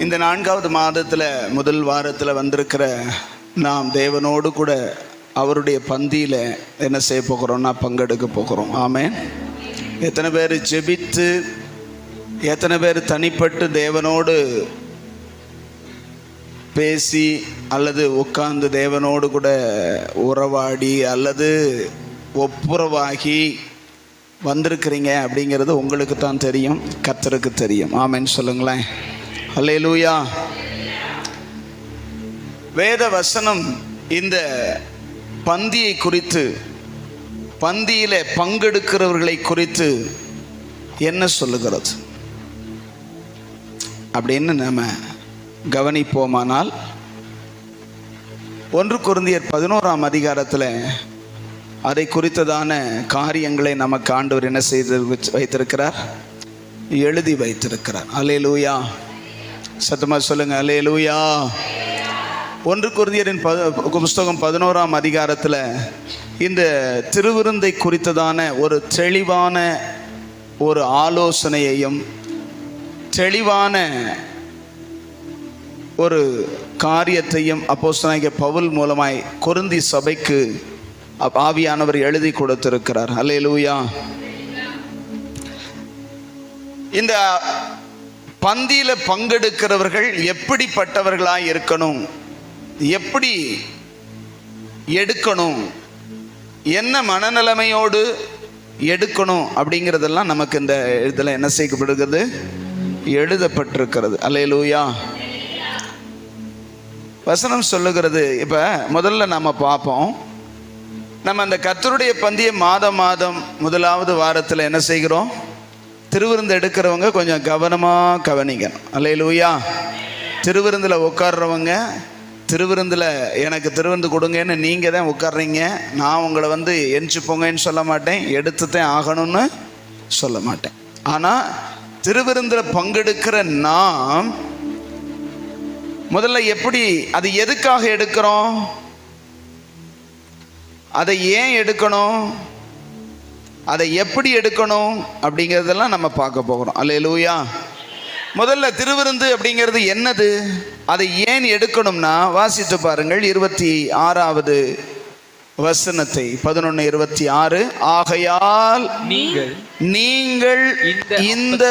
இந்த 4வது மாதத்தில் முதல் வாரத்தில் வந்திருக்கிற நாம் தேவனோடு கூட அவருடைய பந்தியில் என்ன செய்ய போகிறோம்னா பங்கெடுக்க போகிறோம். ஆமென். எத்தனை பேர் ஜெபித்து, எத்தனை பேர் தனிப்பட்டு தேவனோடு பேசி அல்லது உட்கார்ந்து தேவனோடு கூட உறவாடி அல்லது ஒப்புரவாகி வந்திருக்கிறீங்க அப்படிங்கிறது உங்களுக்கு தான் தெரியும், கர்த்தருக்கு தெரியும். ஆமென் சொல்லுங்களேன். அல்லேலூயா. வேத வசனம் இந்த பந்தியை குறித்து, பந்தியிலே பங்கெடுக்கிறவர்களை குறித்து என்ன சொல்லுகிறது அப்படின்னு நம்ம கவனிப்போமானால், 1 கொரிந்தியர் 11ஆம் அதிகாரத்தில் அதை குறித்ததான காரியங்களை நமக்கு ஆண்டவர் என்ன செய்து வைத்திருக்கிறார், எழுதி வைத்திருக்கிறார். அல்லேலூயா. சத்தமா சொல்லுங்க அல்லேலூயா. 1 கொரிந்தியரின் புஸ்தகம் 11ஆம் அதிகாரத்தில் இந்த திருவிருந்தை குறித்ததான ஒரு தெளிவான ஒரு ஆலோசனையையும் தெளிவான ஒரு காரியத்தையும் அப்போஸ்தலனாகிய பவுல் மூலமாய் கொரிந்தி சபைக்கு ஆவியானவர் எழுதி கொடுத்திருக்கிறார். அல்லேலூயா. இந்த பந்தியில பங்கெடுக்கிறவர்கள் எப்படிப்பட்டவர்களாய் இருக்கணும், எப்படி எடுக்கணும், என்ன மனநிலைமையோடு எடுக்கணும் அப்படிங்கிறதெல்லாம் நமக்கு இந்த இதில் என்ன செய்யப்படுகிறது, எழுதப்பட்டிருக்கிறது. அல்லேலூயா. வசனம் சொல்லுகிறது. இப்போ முதல்ல நம்ம பார்ப்போம், நம்ம அந்த கர்த்தருடைய பந்தியை மாதம் 1வது வாரத்தில் என்ன செய்கிறோம், திருவிருந்து எடுக்கிறவங்க கொஞ்சம் கவனமாக கவனிக்கணும். அல்லேலூயா. திருவிருந்தில் உட்கார்றவங்க, திருவிருந்தில் எனக்கு திருவிருந்து கொடுங்கன்னு நீங்கள் தான் உட்கார்றீங்க. நான் உங்களை எஞ்சி போங்கன்னு சொல்ல மாட்டேன், எடுத்து தான் ஆகணும்னு சொல்ல மாட்டேன். ஆனால் திருவிருந்தில் பங்கெடுக்கிற நாம் முதல்ல எப்படி, அது எதுக்காக எடுக்கிறோம், அதை ஏன் எடுக்கணும், அதை எப்படி எடுக்கணும் அப்படிங்கிறதெல்லாம் நம்ம பார்க்க போகிறோம். அல்லேலூயா. முதல்ல திருவிருந்து அப்படிங்கிறது என்னது, அதை ஏன் எடுக்கணும்னா வாசித்து பாருங்கள் 26வது வசனத்தை, 11:26. ஆகையால் நீங்கள் இந்த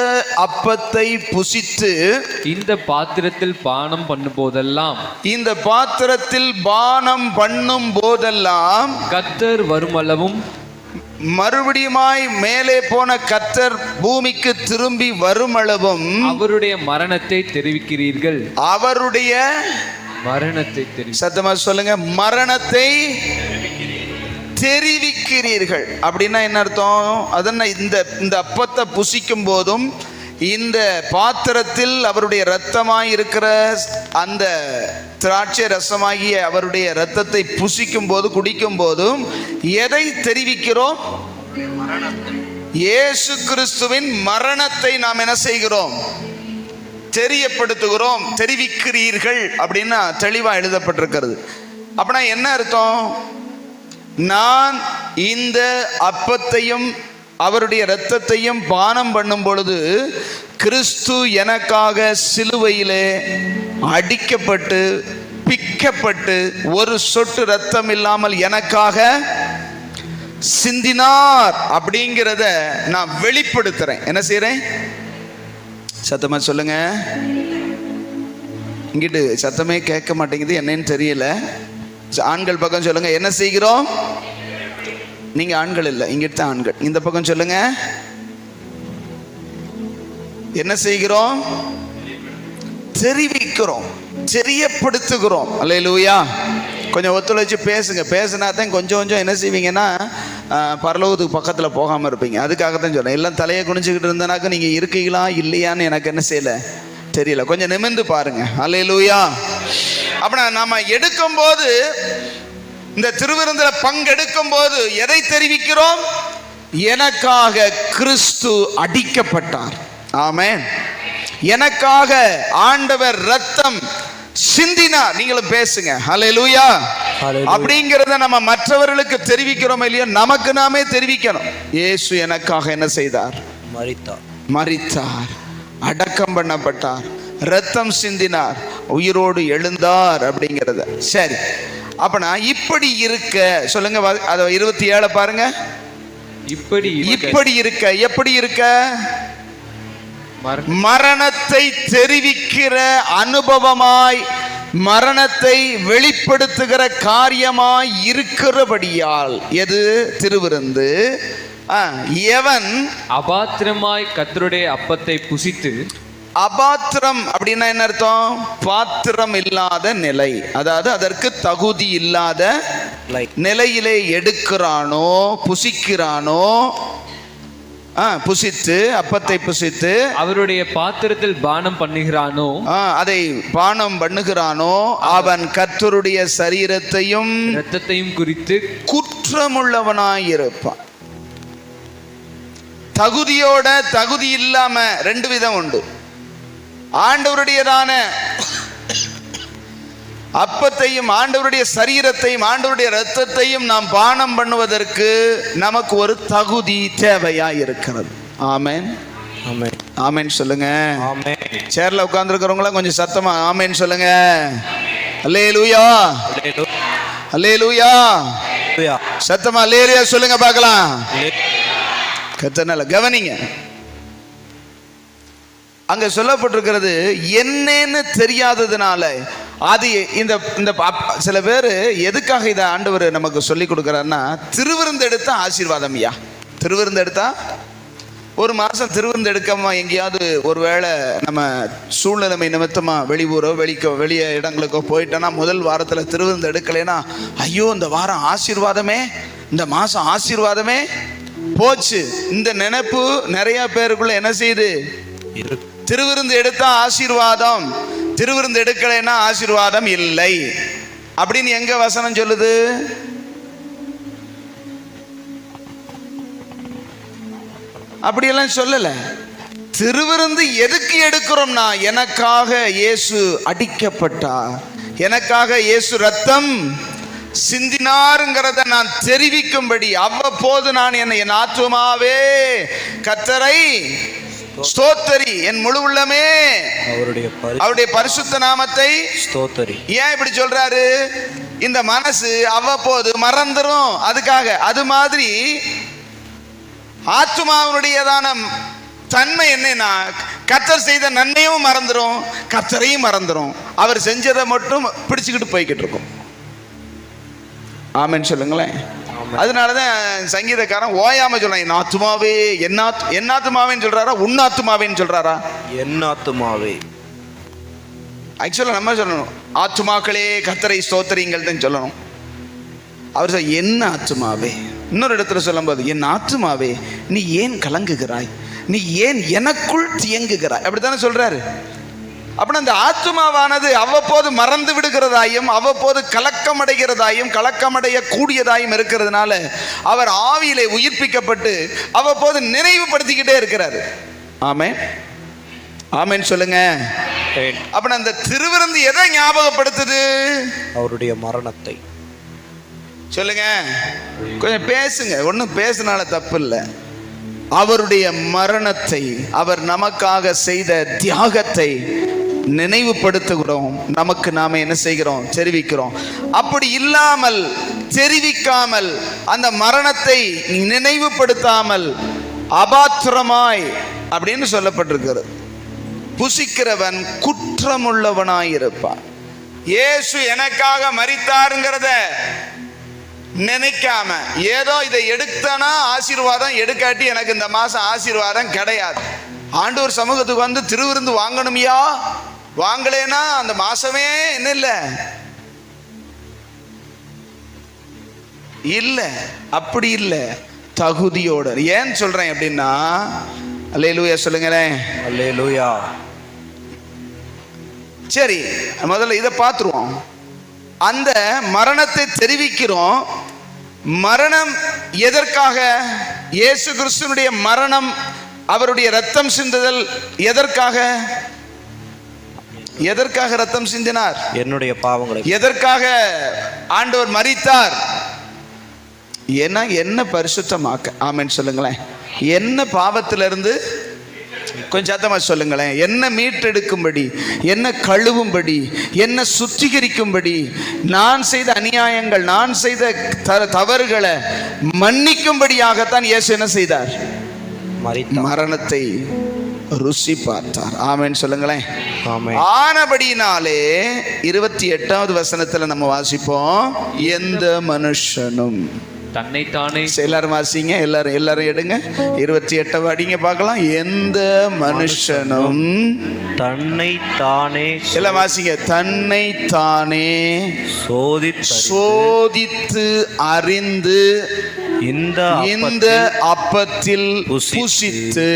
அப்பத்தை புசித்து இந்த பாத்திரத்தில் பானம் பண்ணும் போதெல்லாம், இந்த பாத்திரத்தில் பானம் பண்ணும் போதெல்லாம் கர்த்தர் வருமளவும், மறுபடியுமாய் மேலே போன கர்த்தர் பூமிக்கு திரும்பி வருமளவும் அவருடைய மரணத்தை தெரிவிக்கிறீர்கள். அவருடைய மரணத்தை சத்தமா சொல்லுங்க, மரணத்தை தெரிவிக்கிறீர்கள். அப்படின்னா என்ன அர்த்தம், அதென்ன, இந்த அப்பத்தை புசிக்கும் போதும் இந்த பாத்திரத்தில் அவருடைய இரத்தமாய் இருக்கிற அந்த திராட்சை ரசமாகிய அவருடைய இரத்தத்தை புசிக்கும் போது, குடிக்கும் போதும் எதை தெரிவிக்கிறோம், இயேசு கிறிஸ்துவின் மரணத்தை நாம் என்ன செய்கிறோம், தெரியப்படுத்துகிறோம். தெரிவிக்கிறீர்கள் அப்படின்னா தெளிவா எழுதப்பட்டிருக்கிறது. அப்படின்னா என்ன அர்த்தம், நான் இந்த அப்பத்தையும் அவருடைய இரத்தத்தையும் பானம் பண்ணும் பொழுது கிறிஸ்து எனக்காக சிலுவையிலே அடிக்கப்பட்டு பிக்கப்பட்டு ஒரு சொட்டு இரத்தம் இல்லாமல் எனக்காக சிந்தினார் அப்படிங்கிறத நான் வெளிப்படுத்துறேன். என்ன செய்றேன், சத்தமா சொல்லுங்க. இங்கிட்டு சத்தமே கேட்க மாட்டேங்குது, என்னன்னு தெரியல. ஆண்கள் பக்கம் சொல்லுங்க, என்ன செய்கிறோம், நீங்க ஆண்கள் இல்லை, இங்கிட்டு தான் ஆண்கள். இந்த பக்கம் சொல்லுங்க, என்ன செய்கிறோம், தெரிவிக்கிறோம், தெரியப்படுத்துகிறோம். அல்லேலூயா. கொஞ்சம் ஒத்துழைச்சு பேசுங்க. பேசினா தான் கொஞ்சம் என்ன செய்வீங்கன்னா பரலோகத்துக்கு பக்கத்தில் போகாமல் இருப்பீங்க. அதுக்காகத்தான் சொல்றேன். எல்லாம் தலையை குனிஞ்சுக்கிட்டு இருந்தனாக்க நீங்க இருக்கீங்களா இல்லையான்னு எனக்கு என்ன செய்யல தெரியல. கொஞ்சம் நிமிர்ந்து பாருங்க. அல்லேலூயா. அப்படின்னா நாம எடுக்கும் போது, இந்த திருவிருந்தில் பங்கெடுக்கும் போது எதை தெரிவிக்கிறோம், எனக்காக கிறிஸ்து அடிக்கப்பட்டார். ஆமென். எனக்காக ஆண்டவர் ரத்தம் சிந்தினார். நீங்களும் பேசுங்க. ஹல்லேலூயா. அப்படிங்கிறத நம்ம மற்றவர்களுக்கு தெரிவிக்கிறோம் இல்லையா, நமக்கு நாமே தெரிவிக்கணும். இயேசு எனக்காக என்ன செய்தார், மரித்தார், அடக்கம் பண்ணப்பட்டார், ரத்தம் சிந்தினார், உயிரோடு எழுந்தார் அப்படிங்கிறத. சரி, அப்பனா இப்படி இருக்க சொல்லுங்க, அதை 27 பாருங்க. இப்படி இருக்க எப்படி இருக்க? மரணத்தை தெரிவிக்கிற அனுபவமாய், மரணத்தை வெளிப்படுத்துகிற காரியமாய் இருக்கிறபடியால். எது? திருவிருந்து. எவன் அபாத்திரமாய் கர்த்தருடைய அப்பத்தை புசித்து. அபாத்திரம் அப்படின்னா என்ன அர்த்தம்? பாத்திரம் இல்லாத நிலை, அதாவது அதற்கு தகுதி இல்லாத நிலையிலே எடுக்கிறானோ, புசிக்கிறானோ, புசித்து, அப்பத்தை புசித்து அவருடைய பாத்திரத்தில் பானம் பண்ணுகிறானோ, அதை பானம் பண்ணுகிறானோ, அவன் கர்த்தருடைய சரீரத்தையும் இரத்தத்தையும் குறித்து குற்றமுள்ளவனாயிருப்பான். தகுதியோட தகுதி இல்லாம ரெண்டு விதம் உண்டு. ஆண்டவருடையதான அப்பத்தையும் ஆண்டவருடைய சரீரத்தையும் ஆண்டவருடைய இரத்தத்தையும் நாம் பானம் பண்ணுவதற்கு நமக்கு ஒரு தகுதி தேவையா இருக்கிறது. ஆமென், ஆமென், ஆமென் சொல்லுங்க. சேர்ல உட்கார்ந்து இருக்கிறவங்களாம் கொஞ்சம் சத்தமா ஆமென் சொல்லுங்க. அல்லேலூயா, அல்லேலூயா, சத்தமா அல்லேலூயா சொல்லுங்க பார்க்கலாம். கர்த்தனால கவனிங்க, அங்க சொல்லப்பட்டிருக்கிறது என்னன்னு தெரியாததுனால. அது இந்த சில பேர் எதுக்காக இதை ஆண்டவர் நமக்கு சொல்லி கொடுக்குறாருன்னா, திருவிருந்து எடுத்தா ஆசீர்வாதம். ஐயா, திருவிருந்து எடுத்தா, ஒரு மாதம் திருவிருந்து எடுக்காம எங்கேயாவது ஒரு வேளை நம்ம சூழ்நிலைமை நிமித்தமாக வெளியூரோ வெளியே இடங்களுக்கோ போயிட்டோன்னா, முதல் வாரத்தில் திருவிருந்து எடுக்கலைன்னா, ஐயோ இந்த வாரம் ஆசீர்வாதமே, இந்த மாதம் ஆசீர்வாதமே போச்சு, இந்த நினைப்பு நிறைய பேருக்குள்ள என்ன செய்யுது? திருவிருந்து எடுத்தா ஆசீர்வாதம், திருவிருந்து எடுக்கலைன்னா ஆசீர்வாதம் இல்லை அப்படின்னு எங்க வசனம் சொல்லுது? அப்படியெல்லாம் சொல்லல. திருவிருந்து எதுக்கு எடுக்கிறோம்னா, எனக்காக இயேசு அடிக்கப்பட்டார், எனக்காக இயேசு ரத்தம் சிந்தினாருங்கிறத நான் தெரிவிக்கும்படி. அவ்வப்போது நான் என் ஆத்துமாவே கர்த்தரை ஸ்தோத்தரி, என் முழு உள்ளமே அவருடைய பரிசுத்த நாமத்தை ஸ்தோத்தரி. ஏன் இப்படி சொல்றாரு? இந்த மனசு அவ்வப்போது மறந்துரும், அதுக்காக. அது மாதிரி ஆத்துமாவுடையதான தன்மை என்னன்னா, கர்த்தர் செய்த நன்மையும் மறந்துரும், கர்த்தரையும் மறந்துரும், அவர் செஞ்சதை மட்டும் பிடிச்சுக்கிட்டு போய்கிட்டு இருக்கும். ஆமென் சொல்லுங்களேன். அதனாலதான் சங்கீதக்காரன் ஓயாம சொல்றான், என் ஆத்துமாவே, என் ஆத்துமாவேன்னு சொல்றாரா, உன் ஆத்துமாவேன்னு சொல்றாரா? என் ஆத்துமாவே. ஆக்சுவலா நம்ம சொல்லணும், ஆத்துமாக்களே கர்த்தரை ஸ்தோத்திரிங்கள் தான் சொல்லணும். அவர் சொல்ல என் ஆத்துமாவே. இன்னொரு இடத்துல சொல்லும்போது, என் ஆத்துமாவே நீ ஏன் கலங்குகிறாய், நீ ஏன் எனக்குள் தியங்குகிறாய், அப்படித்தானே சொல்றாரு. அப்படின்னா அந்த ஆத்துமாவானது அவ்வப்போது மறந்து விடுகிறதாயும் அவ்வப்போது கலக்கமடைகிறதாயும் கலக்கமடைய கூடியதாயும் இருக்கிறதுனால அவர் ஆவியிலே உயிர்ப்பிக்கப்பட்டு அவ்வப்போது நினைவுபடுத்திக்கிட்டே இருக்கிறாரு. ஆமென், ஆமென் சொல்லுங்க. அப்படின்னா அந்த திருவிருந்து எதை ஞாபகப்படுத்துது? அவருடைய மரணத்தை. சொல்லுங்க, கொஞ்சம் பேசுங்க, ஒன்றும் பேசினால தப்பு இல்லை. அவருடைய மரணத்தை, அவர் நமக்காக செய்த தியாகத்தை நினைவுபடுத்துகிறோம், நமக்கு நாம என்ன செய்கிறோம்? தெரிவிக்கிறோம். அப்படி இல்லாமல், தெரிவிக்காமல், அந்த மரணத்தை நினைவுபடுத்தாமல் அபாத்திரமாய் அப்படின்னு சொல்லப்பட்டிருக்கிறது, புசிக்கிறவன் குற்றமுள்ளவனாயிருப்பான். இயேசு எனக்காக மரித்தாருங்கிறத நினைக்காம, ஏதோ இதை எடுத்தனா ஆசீர்வாதம், எடுக்காட்டி எனக்கு இந்த மாசம் ஆசீர்வாதம் கிடையாது. ஆண்டவர் சமூகத்துக்கு வந்து திருவிருந்து வாங்கணுமியா, வாங்கலேனா அந்த மாசமே என்ன இல்லை இல்லை, அப்படி இல்லை, தகுதியோட. ஏன் சொல்றேன் அப்படின்னா, அல்லேலூயா சொல்லுங்களேன். அல்லேலூயா. சரி, முதல்ல இதை பார்த்துருவோம். அந்த மரணத்தை தெரிவிக்கிறோம். மரணம் எதற்காக? இயேசு கிறிஸ்துவினுடைய மரணம், அவருடைய ரத்தம் சிந்துதல் எதற்காக? எதற்காக ரத்தம் சிந்தினார்? என்னுடைய பாவங்களை. எதற்காக ஆண்டவர் மரித்தார்? என்ன பரிசுத்தமாக்க. ஆமென் சொல்லுங்களேன். என்ன பாவத்திலிருந்து கொஞ்சம் சத்தமா சொல்லுங்களேன். என்ன மீட்டெடுக்கும்படி, என்ன கழுவும்படி, என்ன சுத்திகரிக்கும்படி, நான் செய்த அநியாயங்கள், நான் செய்த தவறுகளை மன்னிக்கும்படியாகத்தான் இயேசு என்ன செய்தார்? மரணத்தை ருசி பார்த்தார். ஆமென் சொல்லுங்களேன். ஆனபடினாலே 28வது வசனத்துல நம்ம வாசிப்போம், எந்த மனுஷனும் தன்னைத்தானே. எல்லாரும் வாசிங்க, எல்லாரும் எடுங்க. 28 அடிங்க பார்க்கலாம். எந்த மனுஷனும் தன்னைத்தானே, எல்லாம் வாசிங்க, தன்னைத்தானே சோதித்து அறிந்து இந்த அப்பத்தில் புசித்து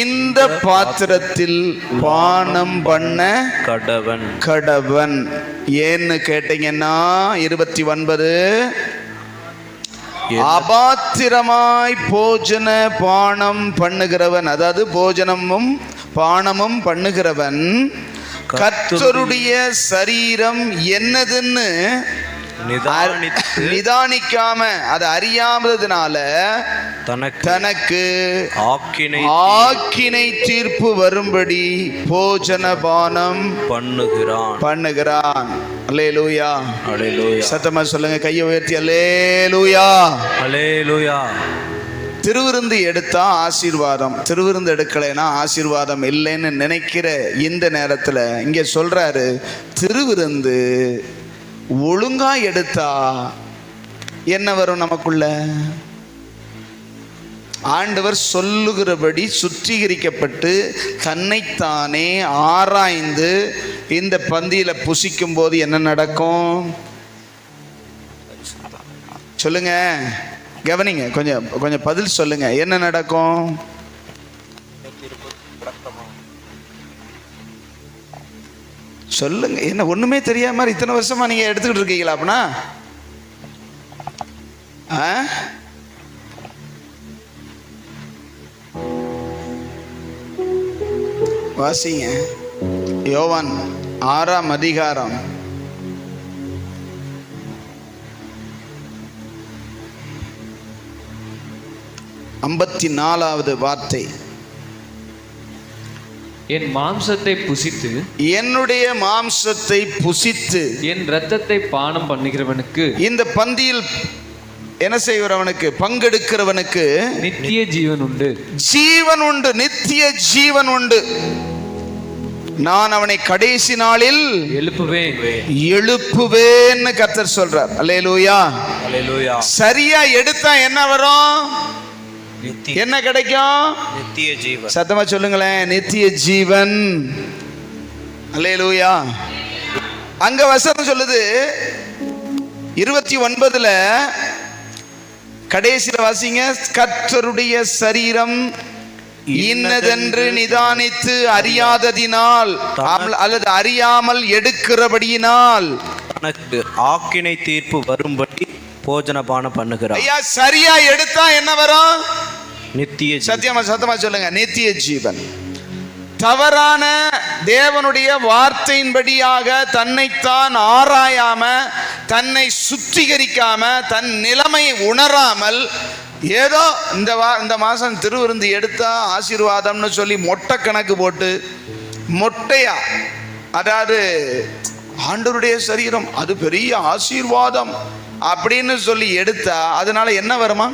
இந்த பாத்திரத்தில் பானம் பண்ண கடவன். ஏன்னு கேட்டீங்கன்னா 29, அபாத்திரமாய் போஜன பானம் பண்ணுகிறவன், அதாவது போஜனமும் பானமும் பண்ணுகிறவன் கர்த்தருடைய சரீரம் என்னதுன்னு நிதானிக்காம, அதை அறியாமதுனால தனக்கு ஆக்கினை தீர்ப்பு வரும்படி போஜன பானம் பண்ணுகிறான். அல்லேலூயா. சத்தமா சொல்லுங்க, கையை உயர்த்தி அல்லேலூயா. திருவிருந்து எடுத்தா ஆசீர்வாதம், திருவிருந்து எடுக்கலைன்னா ஆசீர்வாதம் இல்லைன்னு நினைக்கிற இந்த நேரத்தில் இங்கே சொல்றாரு, திருவிருந்து ஒழுங்கா எடுத்தா என்ன வரும் நமக்குள்ள? ஆண்டவர் சொல்லுகிறபடி சுத்திகரிக்கப்பட்டு தன்னைத்தானே ஆராய்ந்து இந்த பந்தியில புசிக்கும் போது என்ன நடக்கும்? சொல்லுங்க, கவனிங்க, கொஞ்சம் பதில் சொல்லுங்க. என்ன நடக்கும்? சொல்லுங்க. என்ன ஒண்ணுமே தெரியாம மாதிரி இத்தனை வருஷமா நீங்க எடுத்துக்கிட்டு இருக்கீங்களா? அப்படின்னா வாசிங்க, யோவான் 6ஆம் அதிகாரம் 54வது வார்த்தை. என் மாம்சத்தை புசித்து, என்னுடைய மாம்சத்தை புசித்து என் இரத்தத்தை பானம் பண்ணுகிறவனுக்கு, இந்த பந்தியில் என்ன செய்கிறவனுக்கு, பங்கெடுக்கிறவனுக்கு நித்திய ஜீவன் உண்டு. ஜீவன் உண்டு, நித்திய ஜீவன் உண்டு. நான் அவனை கடைசி நாளில் எழுப்புவேன்னு கர்த்தர் சொல்றார். அல்லேலூயா. சரியா எடுத்தா என்ன வரும்? என்ன கிடைக்கும்? நித்திய ஜீவன். சத்தமா சொல்லுங்களேன், நித்திய ஜீவன். அல்லேலூயா. அங்க வசனம் சொல்லுது 29ல கடைசியில வாசிங்க, கர்த்தருடைய சரீரம் இன்னதென்று நிதானித்து அறியாததினால் அல்லது அறியாமல் எடுக்கிறபடியினால் தனக்கு ஆக்கினை தீர்ப்பு வரும்படி போஜனபானம் பண்ணுகிறார். ஐயா, சரியா எடுத்தா என்ன வரும்? நித்திய. சத்தமா சொல்லுங்க, நித்திய ஜீவன். தவறான தேவனுடைய வார்த்தையின்படியாக தன்னைத்தான் ஆராயாம, தன்னை சுத்திகரிக்காம, தன் நிலைமையை உணராமல், ஏதோ இந்த மாசம் திருவிருந்து எடுத்தா ஆசீர்வாதம்னு சொல்லி மொட்டை கணக்கு போட்டு, மொட்டையா, அதாவது ஆண்டவருடைய சரீரம் அது பெரிய ஆசீர்வாதம் அப்படின்னு சொல்லி எடுத்தா அதனால என்ன வருமா?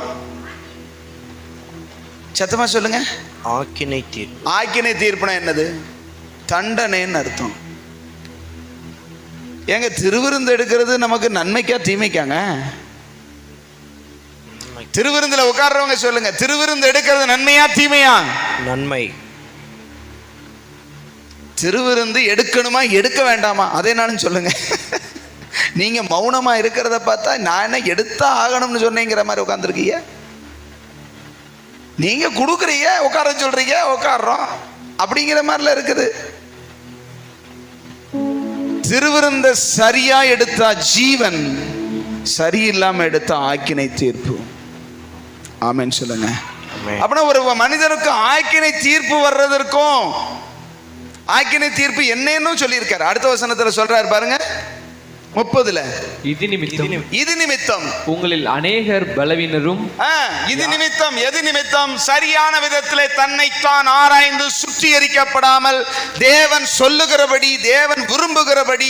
சத்தமா சொல்லுங்க. ஆக்கினை தீர்ப்பு. ஆக்கினை தீர்ப்புனா என்னது? தண்டனைன்னு அர்த்தம். ஏங்க, திருவிருந்து எடுக்கிறது நமக்கு நன்மைக்கா தீமைக்காங்க? திருவிருந்துல உட்கார்றவங்க சொல்லுங்க, திருவிருந்து எடுக்கிறது நன்மையா தீமையா? நன்மை. திருவிருந்து எடுக்கணுமா எடுக்க வேண்டாமா? அதே நானும் சொல்லுங்க. நீங்க மௌனமா இருக்கிறத பார்த்தா நான் என்ன எடுத்தா ஆகணும்னு சொன்னேங்கிற மாதிரி உட்கார்ந்துருக்கீங்க. நீங்க கொடுக்குறீங்க, உட்கார சொல்றீங்க, உட்கார்றோம் அப்படிங்கிற மாதிரில இருக்குது. திருவிருந்த சரியா எடுத்தா ஜீவன், சரியில்லாம எடுத்தா ஆக்கினை தீர்ப்பு. ஆமென் சொல்லுங்க. அப்படின்னா ஒரு மனிதனுக்கு ஆக்கினை தீர்ப்பு வர்றதற்கும், ஆக்கினை தீர்ப்பு என்னன்னு சொல்லியிருக்காரு. அடுத்த வசனத்துல சொல்றாரு பாருங்க, 30 இது நிமித்தம் இது நிமித்தம் உங்களில் அநேகர் பலவீனரும் இது நிமித்தம் எது நிமித்தம் சரியான விதத்திலே தன்னைத்தான் ஆராய்ந்து சுத்திகரிக்கப்படாமல் தேவன் சொல்லுகிறபடி தேவன் விரும்புகிறபடி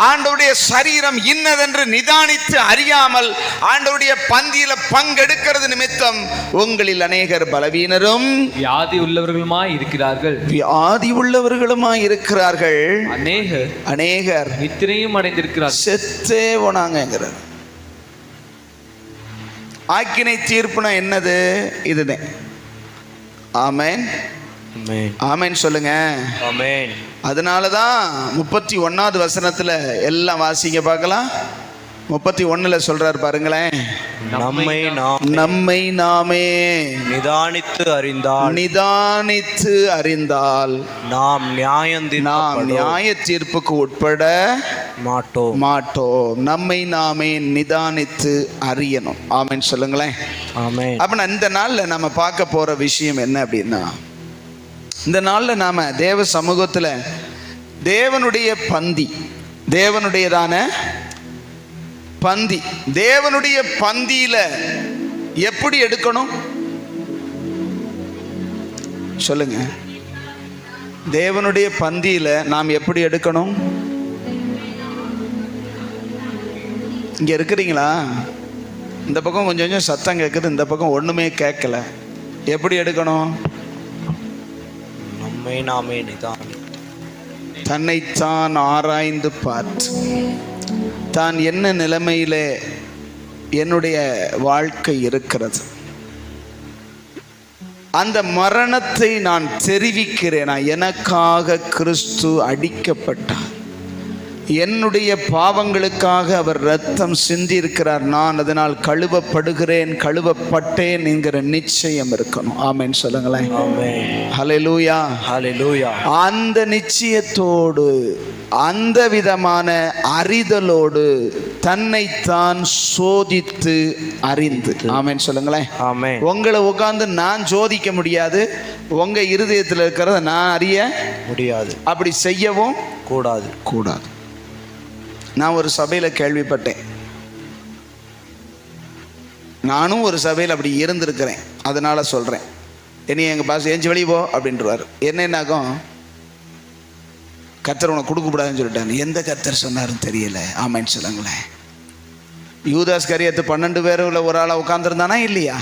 ஆண்டவருடைய சரீரம் இன்னதென்று நிதானித்து அறியாமல் ஆண்டவருடைய பந்தியில பங்கெடுக்கிறது நிமித்தம் உங்களில் அநேகர் பலவீனரும் வியாதி உள்ளவர்களுமாய் இருக்கிறார்கள். வியாதி உள்ளவர்களுமாய் இருக்கிறார்கள். அநேகர் நித்திரையும் அடைந்திருக்கிறார்கள். செத்தே போனாங்கிறார். ஆக்கினை தீர்ப்புனா என்னது? இதுதான். ஆமென் ஆமென் சொல்லுங்க. ஆமென். அதனாலதான் 31வது வசனத்துல எல்லாம் வாசிங்க பார்க்கலாம். 31ல சொல்றார் பாருங்களேன். நம்மை நாமே நிதானித்து அறிந்தால் நாம் நியாய தீர்ப்புக்கு உட்பட மாட்டோம். நம்மை நாமே நிதானித்து அறியணும். ஆமென் சொல்லுங்களேன். ஆமென். அப்ப இந்த நாள்ல நம்ம பார்க்க போற விஷயம் என்ன அப்படின்னா, இந்த நாள்ல நாம தேவ சமூகத்துல தேவனுடைய பந்தி, தேவனுடையதான பந்தி, தேவனுடைய பந்தியில எப்படி எடுக்கணும் சொல்லுங்க. தேவனுடைய பந்தியில நாம் எப்படி எடுக்கணும்? இங்க இருக்கிறீங்களா? இந்த பக்கம் கொஞ்சம் கொஞ்சம் சத்தம் கேட்குது, இந்த பக்கம் ஒண்ணுமே கேட்கல. எப்படி எடுக்கணும்? நம்மை நாமே தன்னைத்தான் ஆராய்ந்து பார்த்து, தான் என்ன நிலைமையிலே என்னுடைய வாழ்க்கை இருக்கிறது, அந்த மரணத்தை நான் தெரிவிக்கிறேனா? எனக்காக கிறிஸ்து அடிக்கப்பட்டார், என்னுடைய பாவங்களுக்காக அவர் இரத்தம் சிந்தி இருக்கிறார், நான் அதனால் கழுவப்படுகிறேன், கழுவப்பட்டேன் என்கிற நிச்சயம் இருக்கணும். ஆமென் சொல்லுங்களேன். ஹல்லேலூயா. ஹல்லேலூயா. அந்த நிச்சயத்தோடு, அந்த விதமான அறிதலோடு தன்னைத்தான் சோதித்து அறிந்து. ஆமென் சொல்லுங்களேன். ஆமென். உங்களை உட்கார்ந்து நான் சோதிக்க முடியாது, உங்க இருதயத்தில் இருக்கிறத நான் அறிய முடியாது, அப்படி செய்யவும் கூடாது. நான் ஒரு சபையில் கேள்விப்பட்டேன், நானும் ஒரு சபையில் அப்படி இருந்திருக்கிறேன், அதனால சொல்றேன். இனி எங்க பாஸ் எஞ்சி வெளியே போ அப்படின்றாரு. என்னன்னாக்கும், கர்த்தர் உனக்கு கொடுக்கக்கூடாதுன்னு சொல்லிட்டாங்க. எந்த கர்த்தர் சொன்னாருன்னு தெரியல. ஆமென் சொல்லுங்களேன். யூதாஸ் கரியத்து 12 பேருல ஒரு ஆளை உட்கார்ந்துருந்தானா இல்லையா?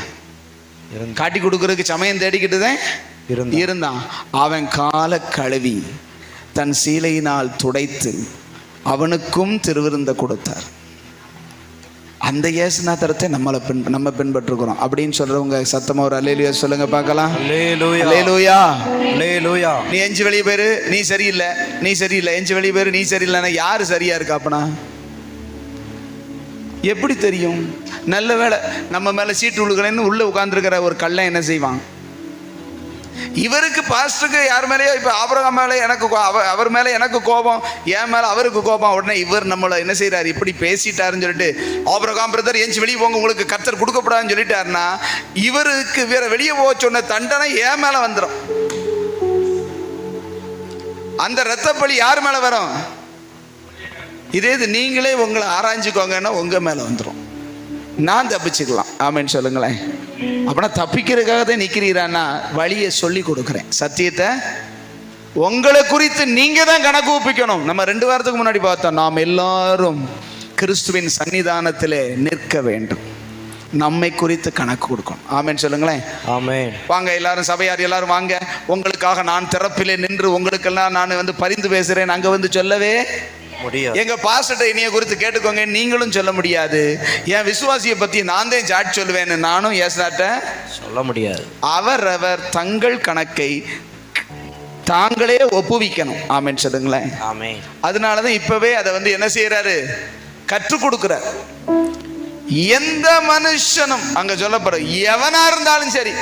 காட்டி கொடுக்கறதுக்கு சமயம் தேடிக்கிட்டு தான் இருந்தான். அவன் காலை கழுவி தன் சீலையினால் துடைத்து அவனுக்கும் திருவிருந்த கொடுத்தார். அந்த இயேசுநாதரத்தை நம்ம பின்பற்றுகிறோம் அப்படின்னு சொல்றவங்க சத்தமா ஒரு அல்லேலூயா சொல்லுங்க பார்க்கலாம். அல்லேலூயா. அல்லேலூயா. நீ எஞ்சி வெளியே போயிரு, நீ சரியில்லை, நீ சரியில்லை, எஞ்சி வெளியே போயிரு, நீ சரியில்லைன்னா யாரு சரியா இருக்கா? அப்பனா எப்படி தெரியும்? நல்ல வேளை நம்ம மேல சீட்டு விழுகிறேன்னு உள்ள உட்கார்ந்துருக்கிற ஒரு கள்ளன் என்ன செய்வான்? இவருக்கு பாஸ்டருக்கு யார் மேலேயோ, இப்போ ஆபிரகாம் மேலே எனக்கு அவர் மேலே எனக்கு கோபம், என் மேலே அவருக்கு கோபம். உடனே இவர் நம்மளை என்ன செய்கிறார்? இப்படி பேசிட்டாருன்னு சொல்லிட்டு, ஆபிரகாம் பிரதர் எஞ்சி வெளியே போங்க, உங்களுக்கு கர்த்தர் கொடுக்கப்படாதுன்னு சொல்லிட்டாருன்னா இவருக்கு வேற வெளியே போக சொன்ன தண்டனை என் மேலே வந்துடும். அந்த இரத்தப்பழி யார் மேலே வரும்? இதே இது நீங்களே உங்களை ஆராய்ஞ்சுக்கோங்கன்னா உங்க மேலே வந்துடும். நான் தப்பிச்சுக்கலாம். ஆமென் சொல்லுங்களேன். அப்படின்னா தப்பிக்கிறதுக்காக தான் நிற்கிறீரான்னா வழியை சொல்லி கொடுக்குறேன். சத்தியத்தை உங்களை குறித்து நீங்க தான் கணக்கு ஒப்பிக்கணும். நம்ம 2 வாரத்துக்கு முன்னாடி பார்த்தோம், நாம் எல்லாரும் கிறிஸ்துவின் சன்னிதானத்திலே நிற்க வேண்டும், நம்மை குறித்து கணக்கு கொடுக்கணும். ஆமென் சொல்லுங்களேன். ஆமென். வாங்க எல்லாரும், சபையார் எல்லாரும் வாங்க, உங்களுக்காக நான் திறப்பிலே நின்று உங்களுக்கெல்லாம் நான் பரிந்து பேசுறேன் அங்க சொல்லவே முடியாது. எங்க பாஸ்டர் இனிய குறித்து கேட்டுக்கோங்க நீங்களும் சொல்ல முடியாது. என் விசுவாசியை பத்தி நான் தான் சாட் சொல்லுவேன்னு நானும் ஏசாட்ட சொல்ல முடியாது. அவர் தங்கள் கணக்கை தாங்களே ஒப்புவிக்கணும். ஆமென் சொல்லுங்களேன். ஆமென். அதனாலதான் இப்பவே அதை என்ன செய்யறாரு? கற்றுக் கொடுக்கிறார். எந்த மனுஷனும் அங்க சொல்லப்படுற எவனா இருந்தாலும் சரி,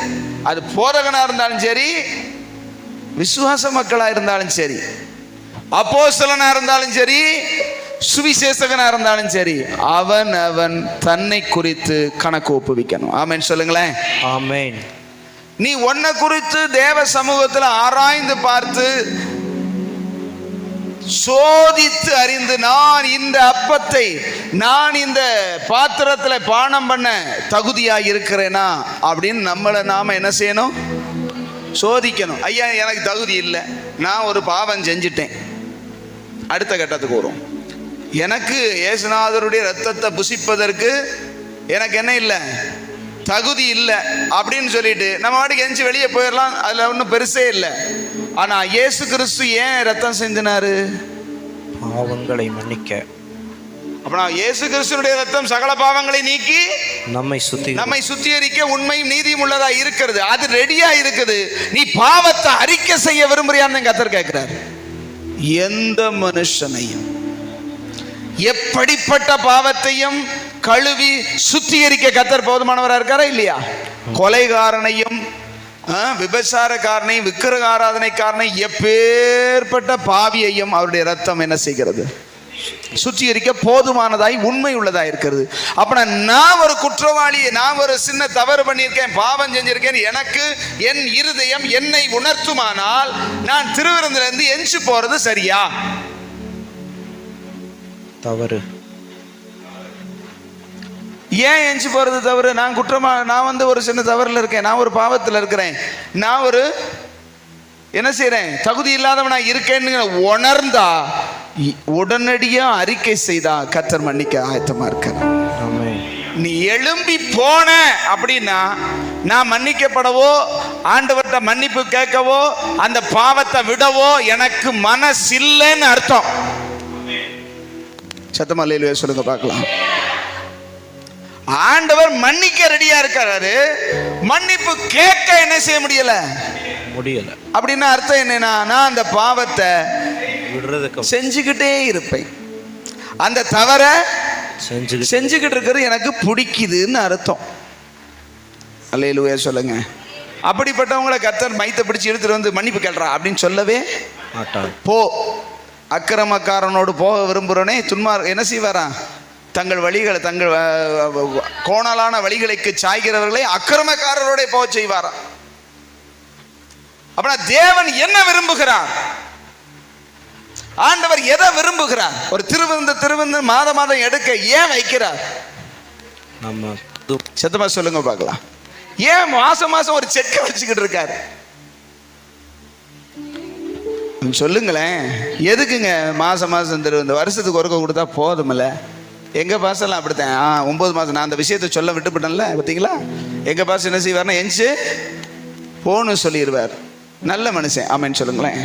அது போதகனா இருந்தாலும் சரி, விசுவாச மக்களா இருந்தாலும் சரி, அப்போஸ்தலனா இருந்தாலும் சரி, சுவிசேஷகனா இருந்தாலும் சரி, அவன் தன்னை குறித்து கணக்கு ஒப்புவிக்கணும். ஆமென் சொல்லுங்களேன். ஆமென். நீ உன்னை குறித்து தேவ சமூகத்தில் ஆராய்ந்து பார்த்து சோதித்து அறிந்து நான் இந்த அப்பத்தை நான் இந்த பாத்திரத்தில் பானம் பண்ண தகுதியாக இருக்கிறேனா அப்படின்னு நம்மளை நாம என்ன செய்யணும்? சோதிக்கணும். ஐயா எனக்கு தகுதி இல்லை, நான் ஒரு பாவம் செஞ்சிட்டேன். அடுத்த கட்டத்துக்கு வரும். எனக்கு இயேசுநாதருடைய இரத்தத்தை புசிப்பதற்கு எனக்கு என்ன இல்லை, தகுதி இல்லை அப்படின்னு சொல்லிட்டு நம்ம வாட்டுக்கு எஞ்சி வெளியே போயிடலாம். அதில் ஒன்றும் பெருசே இல்லை. ஆனால் இயேசு கிறிஸ்து ஏன் ரத்தம் சிந்தினாரு? பாவங்களை மன்னிக்க. அப்படின்னா இயேசு கிறிஸ்துடைய ரத்தம் சகல பாவங்களை நீக்கி நம்மை சுத்திகரிக்க உண்மையும் நீதியும் உள்ளதா இருக்கிறது. அது ரெடியா இருக்குது. நீ பாவத்தை அறிக்கை செய்ய விரும்புறியான்னு கர்த்தர் கேட்கிறார். எந்த மனுஷனையும் எப்படிப்பட்ட பாவத்தையும் கழுவி சுத்திகரிக்க கர்த்தர் போதுமானவரா இருக்காரா இல்லையா? கொலைகாரனையும் விபச்சாரக்காரனையும் விக்கிரக ஆராதனைக்காரனையும் எப்பேற்பட்ட பாவியையும் அவருடைய ரத்தம் என்ன செய்கிறது? சுத்திகரிக்க போதுமானதாய் உண்மை உள்ளதா இருக்கிறது. அப்ப நான் ஒரு குற்றவாளி, நான் ஒரு சின்ன தவறு பண்ணியிருக்கேன், பாவம் செஞ்சிருக்கேன், எனக்கு என் இருதயம் என்னை உணர்த்துமானால் நான் திருவிருந்திலிருந்து எஞ்சி போறது சரியா? தவறு. ஏன் எஞ்சி போறது தவறு? நான் குற்றமா, நான் ஒரு சின்ன தவறுல இருக்கேன், நான் ஒரு பாவத்தில் இருக்கிறேன், நான் ஒரு என்ன செய்யறேன், தகுதி இல்லாதவனா இருக்கேன்னு உணர்ந்தா உடனடியா அறிக்கை செய்தா கர்த்தர் மன்னிக்க ஆயத்தமா இருக்கிறார். நீ எழும்பி போன அப்படின்னா நான் மன்னிக்கப்படவோ ஆண்டவர்கிட்ட மன்னிப்பு கேட்கவோ அந்த பாவத்தை விடவோ எனக்கு மனசில்லைன்னு அர்த்தம். சத்தமா அல்லேலூயா சொல்லுங்க பார்க்கலாம். ஆண்டவர் மன்னிக்க ரெடியா இருக்காரு, மன்னிப்பு கேட்க என்ன செய்ய முடியல அப்படின்னா அர்த்தம் என்னன்னா, நான் அந்த பாவத்தை செஞ்சுக்கிட்டே இருப்பேன், அந்த தவற செஞ்சுக்கிட்டு இருக்கிறது எனக்கு பிடிக்குதுன்னு அர்த்தம். அல்லேலூயா சொல்லுங்க. அப்படிப்பட்டவங்களை கர்த்தர் மைத்த பிடிச்சு எடுத்துட்டு வந்து மன்னிப்பு கேள்றா அப்படின்னு சொல்லவே மாட்டார். போ, அக்கிரமக்காரனோடு போக விரும்புகிறோனே என்ன செய்வாரா? தங்கள் வழிகளை, தங்கள் கோணலான வழிகளுக்கு சாய்கிறவர்களை அக்கிரமக்காரரோட போக செய்வாரா? அப்படின்னா தேவன் என்ன விரும்புகிறார்? ஆண்டவர் எதை விரும்புகிறார்? ஒரு திருவிருந்து மாதம் எடுக்க ஏன் வைக்கிறார்? நம்ம சத்தமா சொல்லுங்க பார்க்கலாம். ஏன் மாசம் ஒரு செக்கை வச்சுக்கிட்டு இருக்காரு? சொல்லுங்களேன். எதுக்குங்க மாசம் திருவிருந்து? வருஷத்துக்கு ஒருக்க கொடுத்தா போதுமில்ல? எங்க பாசெல்லாம் அப்படித்தான். 9 மாதம் நான் அந்த விஷயத்தை சொல்ல விட்டுப்பட்டேன்ல, பார்த்தீங்களா? எங்க பாச என்ன செய்வார்னா எஞ்சி போன்னு சொல்லிடுவார். நல்ல மனுஷன். ஆமேன்னு சொல்லுங்களேன்.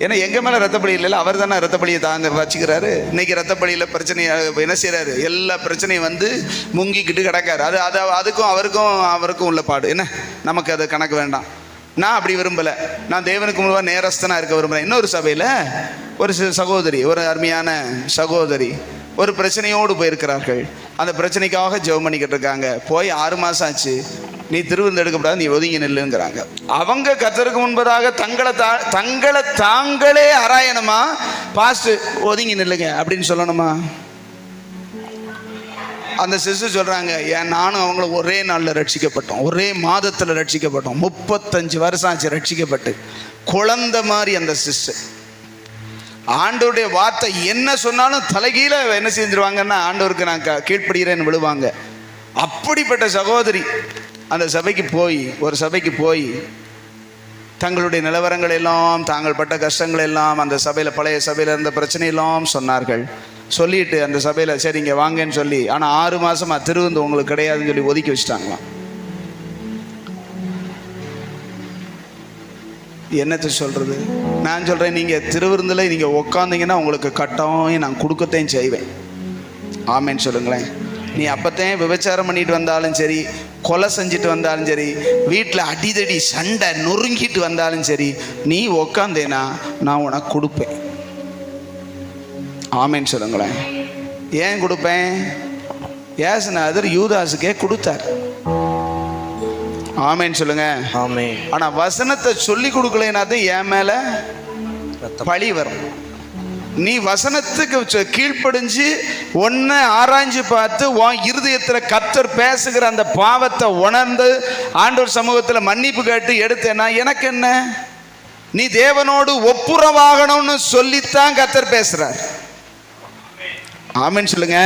ஏன்னா எங்க மேல ரத்தப்படி இல்லைல்ல, அவர் தானே ரத்தப்படியை தாங்க வச்சுக்கிறாரு. இன்னைக்கு ரத்தப்படியில் பிரச்சனை என்ன செய்யறாரு? எல்லா பிரச்சனையும் வந்து முங்கிக்கிட்டு கிடக்காரு. அது அதுக்கும் அவருக்கும் உள்ள பாடு என்ன, நமக்கு அது கணக்கு வேண்டாம். நான் அப்படி விரும்பலை. நான் தேவனுக்கு முழுவதும் நேரஸ்தனாக இருக்க விரும்புகிறேன். இன்னொரு சபையில் ஒரு சகோதரி, ஒரு அருமையான சகோதரி ஒரு பிரச்சனையோடு போயிருக்கிறார்கள். அந்த பிரச்சனைக்காக ஜெபம் பண்ணிக்கிட்டு இருக்காங்க. போய் 6 மாதம் ஆச்சு. நீ திருவிருந்து எடுக்கப்படாது, நீ ஒதுங்கி நில்லுங்கிறாங்க. அவங்க கர்த்தருக்கு முன்பதாக தங்களை தாங்களே ஆராயணுமா? பாஸ்ட் ஒதுங்கி நில்லுங்க அப்படின்னு சொல்லணுமா? அந்த சிஸ்டர் சொல்கிறாங்க, ஏன் நானும் அவங்கள ஒரே நாளில் ரட்சிக்கப்பட்டோம், ஒரே மாதத்தில் ரட்சிக்கப்பட்டோம். 35 வருஷம் ஆச்சு ரட்சிக்கப்பட்டு. குழந்தை மாதிரி அந்த சிஸ்டர் ஆண்டவருடைய வார்த்தை என்ன சொன்னாலும் தலைகீழ என்ன செஞ்சிருவாங்கன்னா, ஆண்டவருக்கு நான் கீழ்ப்படுகிறேன்னு விழுவாங்க. அப்படிப்பட்ட சகோதரி அந்த ஒரு சபைக்கு போய் தங்களுடைய நிலவரங்கள் எல்லாம், தாங்கள் பட்ட கஷ்டங்கள் எல்லாம் அந்த சபையில், பழைய சபையில் இருந்த பிரச்சனையெல்லாம் சொன்னார்கள். சொல்லிட்டு அந்த சபையில் சரி இங்கே வாங்கன்னு சொல்லி, ஆனால் 6 மாதமா திருவிருந்து உங்களுக்கு கிடையாதுன்னு சொல்லி ஒதுக்கி வச்சுட்டாங்களாம். என்னத்தை சொல்கிறது? நான் சொல்கிறேன், நீங்கள் திருவிருந்தில் நீங்கள் உக்காந்தீங்கன்னா உங்களுக்கு கட்டாயம் நான் கொடுக்கத்தையும் செய்வேன். ஆமேன்னு சொல்லுங்களேன். நீ அப்போத்தையும் விபச்சாரம் பண்ணிட்டு வந்தாலும் சரி, கொலை செஞ்சுட்டு வந்தாலும் சரி, வீட்டில் அடிதடி சண்டை நொறுங்கிட்டு வந்தாலும் சரி, நீ உக்காந்தேன்னா நான் உனக்கு கொடுப்பேன். ஆமேன்னு சொல்லுங்களேன். ஏன் கொடுப்பேன்? ஏசுநாதர் யூதாசுக்கே கொடுத்தார். ஆமேன்னு சொல்லுங்க. ஆமென். ஆனா வசனத்தை சொல்லி கொடுக்கலைன்னா என் மேல பழி வரும். நீ வசனத்துக்கு கீழ்ப்படிஞ்சு ஒன்ன ஆராய்ஞ்சு பார்த்து உன் இருதயத்தில் கர்த்தர் பேசுகிற அந்த பாவத்தை உணர்ந்து ஆண்டவர் சமூகத்தில் மன்னிப்பு கேட்டு எடுத்தேன்னா எனக்கு என்ன? நீ தேவனோடு ஒப்புரவாகணும்னு சொல்லித்தான் கர்த்தர் பேசுறார். ஆமென் சொல்லுங்க.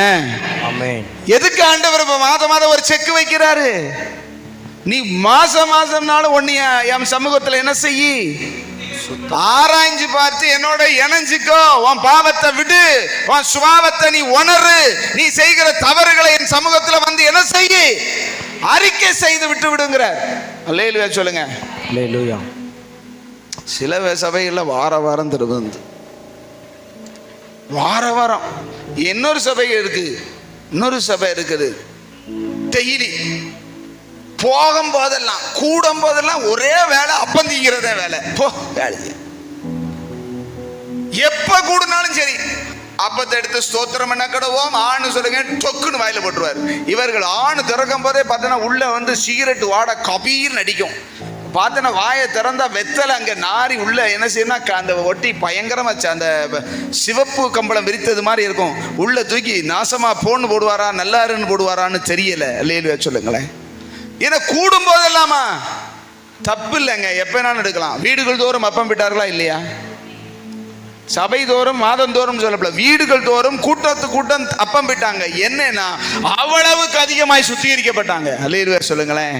ஆமென். எதுக்கு ஆண்டவர் இப்ப மாதம் மாதம் ஒரு செக் வைக்கிறாரு? நீ மாசம் மாசம்னாலும் ஒன்னு என் சமூகத்துல என்ன செய்யி, ஆராய்ஞ்சு பார்த்து என்னோட இணைஞ்சுக்கோ. உன் பாவத்தை விடு, உன் சுபாவத்தை நீ உணரு. நீ செய்கிற தவறுகளை என் சமூகத்துல வந்து என்ன செய்யி, அறிக்கை செய்து விட்டு விடுங்கிறார். அல்லேலூயா சொல்லுங்க. அல்லேலூயா. சில சபைகள்ல வார வாரம் திருவிருந்து, வார வாரம். இன்னொரு சபை இருக்கு, இன்னொரு சபை இருக்குது டெய்லி. போகும் போதெல்லாம் கூடும் போதெல்லாம் ஒரே வேலை, அப்பந்திக்கிறதே வேலை. போ வேலை. எப்ப கூடுனாலும் சரி அப்பத்தை எடுத்து ஸ்தோத்திரம் என்ன கடவோம் ஆணு சொல்லுங்க, டொக்குன்னு வாயில போட்டுருவாரு. இவர்கள் ஆணு திறக்கும் போதே பார்த்தோன்னா உள்ள வந்து சிகரெட் வாட கபீர்னு அடிக்கும். பார்த்தோன்னா வாயை திறந்தா வெத்தலை அங்கே நாரி உள்ள என்ன செய்யணும்னா அந்த ஒட்டி பயங்கரமாச்சு, அந்த சிவப்பு கம்பளம் விரித்தது மாதிரி இருக்கும். உள்ள தூக்கி நாசமா போன்னு போடுவாரா நல்லாருன்னு போடுவாரான்னு தெரியல. அல்லேலூயா சொல்லுங்களேன். ஏன்னா கூடும் போதெல்லாமா தப்பு இல்லைங்க, எப்ப நான் எடுக்கலாம். வீடுகள் தோறும் அப்பம் விட்டார்களா இல்லையா? சபை தோறும் மாதந்தோறும் சொல்லப்பட வீடுகள் தோறும் கூட்டத்து கூட்டம் அப்பம் விட்டாங்க. என்னன்னா அவ்வளவுக்கு அதிகமாய் சுத்திகரிக்கப்பட்டாங்க. அல்லேலூயா சொல்லுங்களேன்.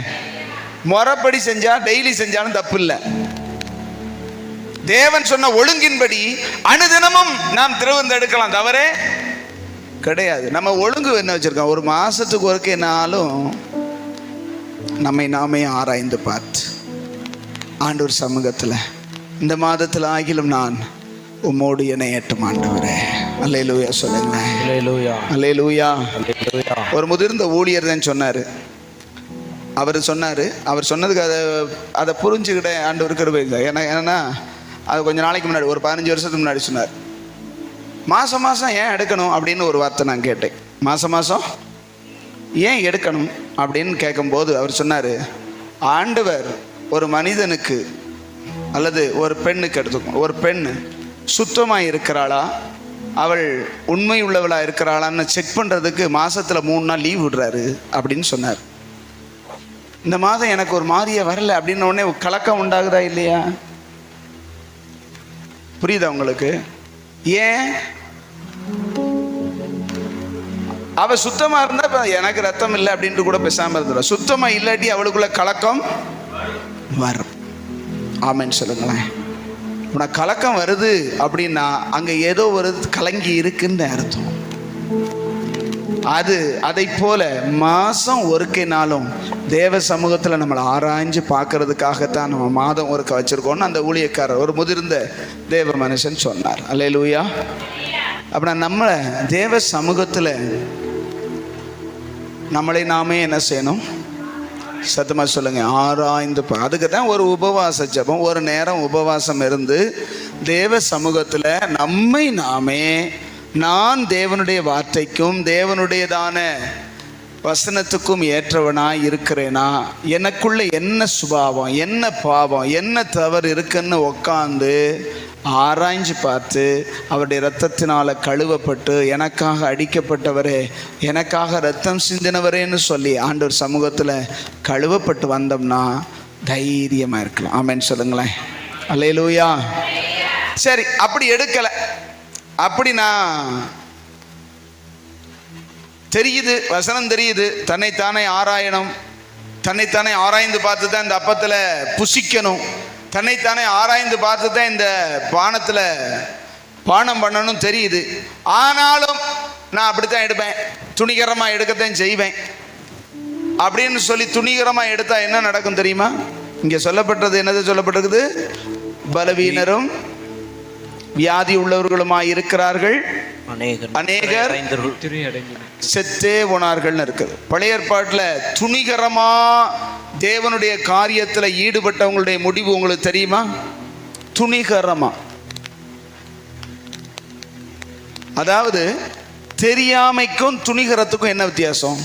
முறைப்படி செஞ்சா டெய்லி செஞ்சாலும் தப்பு இல்லை. தேவன் சொன்ன ஒழுங்கின்படி அனுதினமும் நாம் திருவிருந்து எடுக்கலாம், தவறே கிடையாது. நம்ம ஒழுங்கு என்ன வச்சிருக்கோம், ஒரு மாசத்துக்கு ஒருக்கேனாலும் நம்மை நாமே ஆராய்ந்து பார்த்து ஆண்டவர் சமூகத்தில் இந்த மாதத்தில் ஆகிலும் நான் உம்மோடு இணையட்டும் ஆண்டவரே. அல்லேலூயா சொல்லுங்களேன். அல்லேலூயா. அல்லேலூயா. அல்லேலூயா. ஒரு முதிர்ந்த ஊழியர் தான் சொன்னார். அவர் சொன்னதுக்கு அதை புரிஞ்சுக்கிட்ட ஆண்டவர் கிருபை. ஏன்னா அது கொஞ்சம் நாளைக்கு முன்னாடி, ஒரு 15 வருஷத்துக்கு முன்னாடி சொன்னார். மாதம் மாதம் ஏன் எடுக்கணும் அப்படின்னு ஒரு வார்த்தை நான் கேட்டேன். மாதம் மாதம் ஏன் எடுக்கணும் அப்படின்னு கேட்கும்போது அவர் சொன்னார், ஆண்டவர் ஒரு மனிதனுக்கு அல்லது ஒரு பெண்ணுக்கு எடுத்துக்கணும், ஒரு பெண் சுத்தமாக இருக்கிறாளா, அவள் உண்மை உள்ளவளாக இருக்கிறாளான்னு செக் பண்ணுறதுக்கு மாதத்தில் 3 நாள் லீவ் விடுறாரு அப்படின்னு சொன்னார். இந்த மாதம் எனக்கு ஒரு மாதிரியே வரல அப்படின்ன உடனே கலக்கம் உண்டாகுதா இல்லையா? புரியுதா உங்களுக்கு? ஏன்? அவ சுத்தமா இருந்தா இப்ப எனக்கு ரத்தம் இல்லை அப்படின்ட்டு கூட பேசாம இருந்துடும். சுத்தமா இல்லாட்டி அவளுக்குள்ள கலக்கம் வரும். ஆமென் சொல்லுங்களேன். உனக்கு கலக்கம் வருது அப்படின்னா அங்க ஏதோ ஒரு கலங்கி இருக்குன்னு அர்த்தம். அதை போல மாசம் ஒருக்கைனாலும் தேவ சமூகத்தில் நம்மளை ஆராய்ஞ்சு பார்க்கறதுக்காகத்தான் நம்ம மாதம் ஒருக்க வச்சிருக்கோம்னு அந்த ஊழியக்காரர், ஒரு முதிர்ந்த தேவ மனுஷன் சொன்னார். அல்லேலூயா. அப்படின்னா நம்மளை தேவ சமூகத்தில் நம்மளை நாமே என்ன செய்யணும்? சத்தமா சொல்லுங்க, ஆராய்ந்து. அதுக்கு தான் ஒரு உபவாச ஜெபம், ஒரு நேரம் உபவாசம் இருந்து தேவ சமூகத்தில் நம்மை நாமே, நான் தேவனுடைய வார்த்தைக்கும் தேவனுடையதான வசனத்துக்கும் ஏற்றவனாய் இருக்கிறேனா, எனக்குள்ள என்ன சுபாவம், என்ன பாவம், என்ன தவறு இருக்குன்னு உட்காந்து ஆராய்ஞ்சு பார்த்து அவருடைய இரத்தத்தினால கழுவப்பட்டு எனக்காக அடிக்கப்பட்டவரே, எனக்காக ரத்தம் சிந்தினவரேன்னு சொல்லி ஆண்டவர் சமூகத்தில் கழுவப்பட்டு வந்தோம்னா தைரியமாக இருக்கலாம். ஆமென் சொல்லுங்களேன். அல்லேலூயா. சரி, அப்படி எடுக்கலை, அப்படி நான் தெரியுது, வசனம் தெரியுது, தன்னைத்தானே ஆராயணும், தன்னைத்தானே ஆராய்ந்து பார்த்து தான் இந்த அப்பத்தில் புசிக்கணும், தன்னைத்தானே ஆராய்ந்து பார்த்து தான் இந்த பானத்தில் பானம் பண்ணணும் தெரியுது. ஆனாலும் நான் அப்படித்தான் எடுப்பேன், துணிகரமாக எடுக்கத்தான் செய்வேன் அப்படின்னு சொல்லி துணிகரமாக எடுத்தா என்ன நடக்கும் தெரியுமா? இங்கே சொல்லப்பட்டது என்னது சொல்லப்பட்டிருக்குது? பலவீனரும் வியாதி உள்ளவர்களுமாய் இருக்கிறார்கள், அநேகர் செத்தே போனார்கள் இருக்குது. பழைய ஏற்பாட்டில் துணிகரமா தேவனுடைய காரியத்தில் ஈடுபட்டவங்களுடைய முடிவு உங்களுக்கு தெரியுமா? துணிகரமா. அதாவது தெரியாமைக்கும் துணிகரத்துக்கும் என்ன வித்தியாசம்?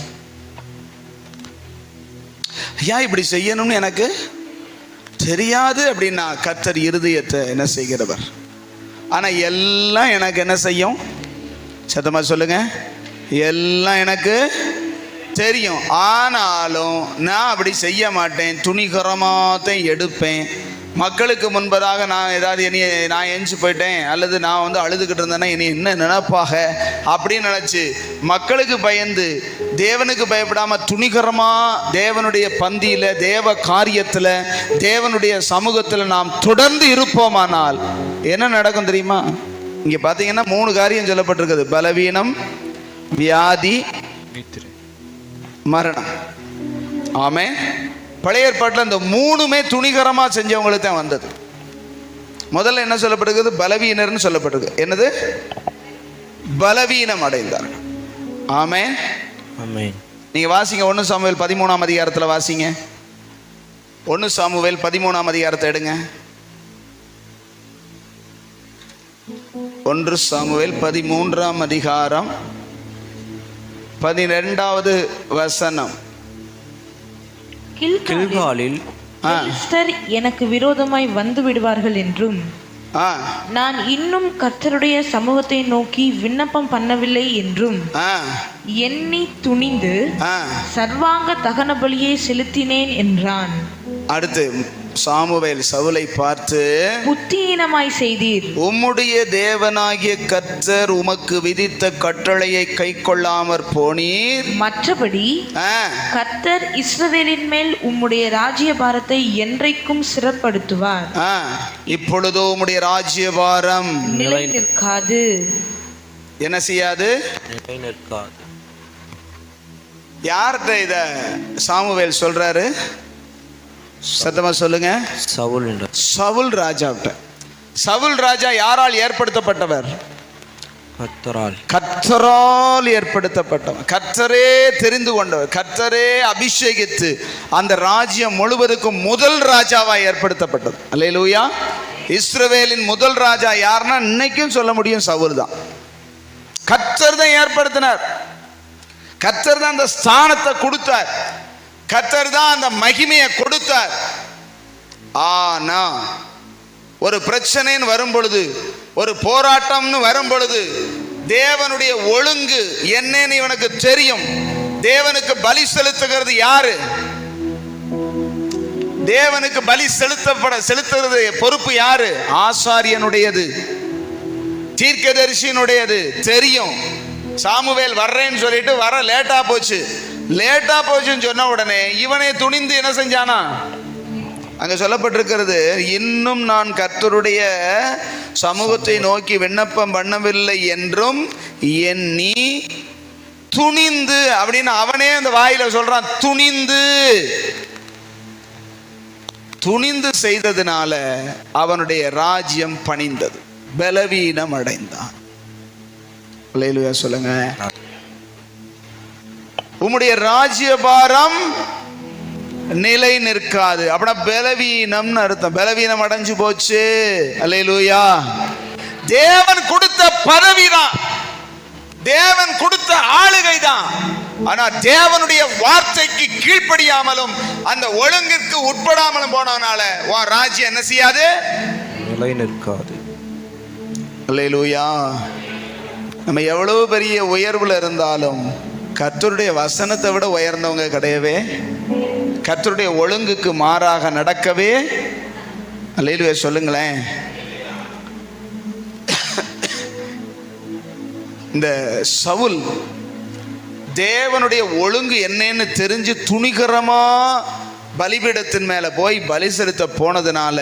ஐயா இப்படி செய்யணும்னு எனக்கு தெரியாது அப்படின்னா கர்த்தர் இருதயத்தை என்ன செய்கிறவர். ஆனா எல்லாம் எனக்கு என்ன செய்யும்? சத்தமா சொல்லுங்க, எல்லாம் எனக்கு தெரியும். ஆனாலும் நான் அப்படி செய்ய மாட்டேன், துணிகரமாத்தான் எடுப்பேன். மக்களுக்கு முன்பதாக நான் ஏதாவது நான் எஞ்சி போயிட்டேன் அல்லது நான் வந்து அழுதுகிட்டு இருந்தேன்னா இனி என்ன நினைப்பாக அப்படின்னு நினச்சி மக்களுக்கு பயந்து தேவனுக்கு பயப்படாமல் துணிகரமாக தேவனுடைய பந்தியில், தேவ காரியத்தில், தேவனுடைய சமூகத்தில் நாம் தொடர்ந்து இருப்போமானால் என்ன நடக்கும் தெரியுமா? இங்கே பார்த்தீங்கன்னா 3 காரியம் சொல்லப்பட்டிருக்குது: பலவீனம், வியாதி, மரணம். ஆமென். பழைய ஏற்பாட்டில் இந்த 3மே துணிகரமாக செஞ்சவங்களுக்கு தான் வந்தது. முதல்ல என்ன சொல்லப்பட்டிருக்குது? பலவீனர்னு சொல்லப்பட்டிருக்கு. என்னது? பலவீனம் அடைந்தார். ஆமென். ஆமென். நீங்க வாசிங்க 1 சாமுவேல் 13ஆம் அதிகாரத்தில் வாசிங்க. 1 சாமுவேல் 13ஆம் அதிகாரத்தை எடுங்க. 1 சாமுவேல் 13ஆம் அதிகாரம் 12வது வசனம். கில்காலில் பெலிஸ்தர் எனக்கு விரோதமாய் வந்து விடுவார்கள் என்றும் நான் இன்னும் கர்த்தருடைய சமூகத்தை நோக்கி விண்ணப்பம் பண்ணவில்லை என்றும் எண்ணி துணிந்து சர்வாங்க தகன பலியை செலுத்தினேன் என்றான். அடுத்து சாமுவேல் சவுலை பார்த்து, புத்தியீனமாய் செய்தீர், உம்முடைய தேவனாகிய கர்த்தர் உமக்கு விதித்த கட்டளையை கை கொள்ளாமற் போனீர். மற்றபடி கர்த்தர் இஸ்ரவேலின் மேல் உம்முடைய ராஜ்யபாரத்தை என்றைக்கும் சிறப்படுத்துவார். இப்பொழுதோ உம்முடைய ராஜ்யபாரம் நிலை நிற்காது. என்ன செய்யாது? நிலை நிற்காது. யார்கிட்ட இத சாமுவேல் சொல்றாரு? சத்தமா சொல்லுங்க. சவுல் ராஜாவிட்ட. சவுல் ராஜா யாரால் ஏற்படுத்தப்பட்டவர்? கர்த்தரால் ஏற்படுத்தப்பட்டவர். கர்த்தரே தெரிந்து கொண்டவர். கர்த்தரே அபிஷேகித்து அந்த ராஜ்யம் முழுவதுக்கும் முதல் ராஜாவா ஏற்படுத்தப்பட்டது. அல்லேலூயா. இஸ்ரவேலின் முதல் ராஜா யாருன்னா இன்னைக்கும் சொல்ல முடியும், சவுல் தான். கர்த்தர் தான் ஏற்படுத்தினார். கர்த்தர் தான் அந்த ஸ்தானத்தை கொடுத்தார். கர்த்தர் தான் அந்த மகிமையை கொடுத்தார். ஆனா ஒரு பிரச்சனைன்னு வரும் பொழுது, ஒரு போராட்டம்னு வரும் பொழுது, தேவனுடைய ஒழுங்கு என்னன்னு இவனுக்கு தெரியும். தேவனுக்கு பலி செலுத்துகிறது யாரு? தேவனுக்கு பலி செலுத்துறது பொறுப்பு யாரு? ஆசாரியனுடையது, தீர்க்கதரிசியினுடையது. தெரியும். சாமுவேல் வர்றேன்னு சொல்லிட்டு வர லேட்டா போச்சுன்னு சொன்ன உடனே இவனே துணிந்து என்ன செஞ்சானா? அங்க சொல்லப்பட்டிருக்கிறது, இன்னும் நான் கர்த்தருடைய சமூகத்தை நோக்கி விண்ணப்பம் பண்ணவில்லை என்றும் எண்ணி துணிந்து அப்படின்னு அவனே அந்த வாயில சொல்றான். துணிந்து செய்ததுனால அவனுடைய ராஜ்யம் பணிந்தது, பலவீனம் அடைந்தான். அல்லேலூயா சொல்லுங்க. உம்முடைய ராஜ்யபாரம் நிலை நிற்காது. அப்படின்னா பலவீனம்னு அர்த்தம். பலவீனம் அடைஞ்சு போச்சு. அல்லேலூயா. தேவன் கொடுத்த பதவி தான், தேவன் கொடுத்த ஆளுகை தான். ஆனா தேவனுடைய வார்த்தைக்கு கீழ்ப்படியாமலும் அந்த ஒழுங்கிற்கு உட்படாமலும் போனவனால உன் ராஜ்யம் என்ன செய்யாது? நிலை நிற்காது. அல்லேலூயா. நம்ம எவ்வளவு பெரிய உயர்வுல இருந்தாலும் கர்த்தருடைய வசனத்தை விட உயர்ந்தவங்க கிடையவே. கர்த்தருடைய ஒழுங்குக்கு மாறாக நடக்கவே. அல்லேலூயா சொல்லுங்களேன். இந்த சவுல் தேவனுடைய ஒழுங்கு என்னன்னு தெரிஞ்சு துணிகரமா பலிபீடத்தின் மேல போய் பலி செலுத்த போனதுனால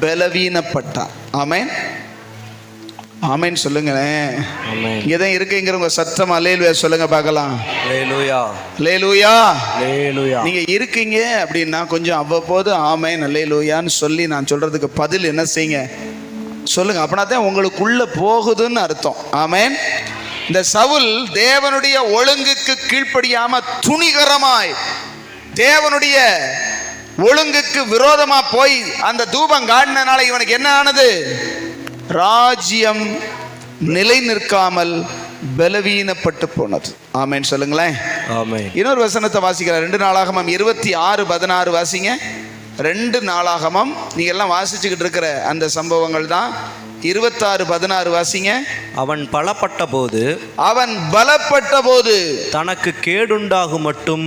பலவீனப்பட்டான். ஆமென். ஆமென் சொல்லுங்களேன். இங்கதான் இருக்குங்கிறவங்க சத்தம் அல்லேலூயா சொல்லுங்க பார்க்கலாம். அல்லேலூயா. அல்லேலூயா. அல்லேலூயா. நீங்க இருக்கீங்க அப்படின்னா கொஞ்சம் அவ்வப்போது ஆமென் அல்லேலூயான்னு சொல்லி நான் சொல்றதுக்கு பதில் என்ன செய்யுங்க சொல்லுங்க. அப்படின்னா தான் உங்களுக்குள்ள போகுதுன்னு அர்த்தம். ஆமென். இந்த சவுல் தேவனுடைய ஒழுங்குக்கு கீழ்ப்படியாம துணிகரமாய் தேவனுடைய ஒழுங்குக்கு விரோதமா போய் அந்த தூபம் காட்டினால இவனுக்கு என்ன ஆனது? ராஜ்யம் நிலை நிற்காமல் பலவீனப்பட்டு போனது. ஆமென் சொல்லுங்களேன். ஆமென். இன்னொரு வசனத்தை வாசிக்கிறார். 2 நாளாகமம் 26:16 வாசிங்க. 2 நாளாகமம் நீங்க எல்லாம் வாசிச்சுக்கிட்டு இருக்கிற அந்த சம்பவங்கள் தான் 26:16 வாசிங்க. அவன் பலப்பட்ட போது அவன் பலப்பட்ட போது தனக்கு கேடுண்டாகும் மட்டும்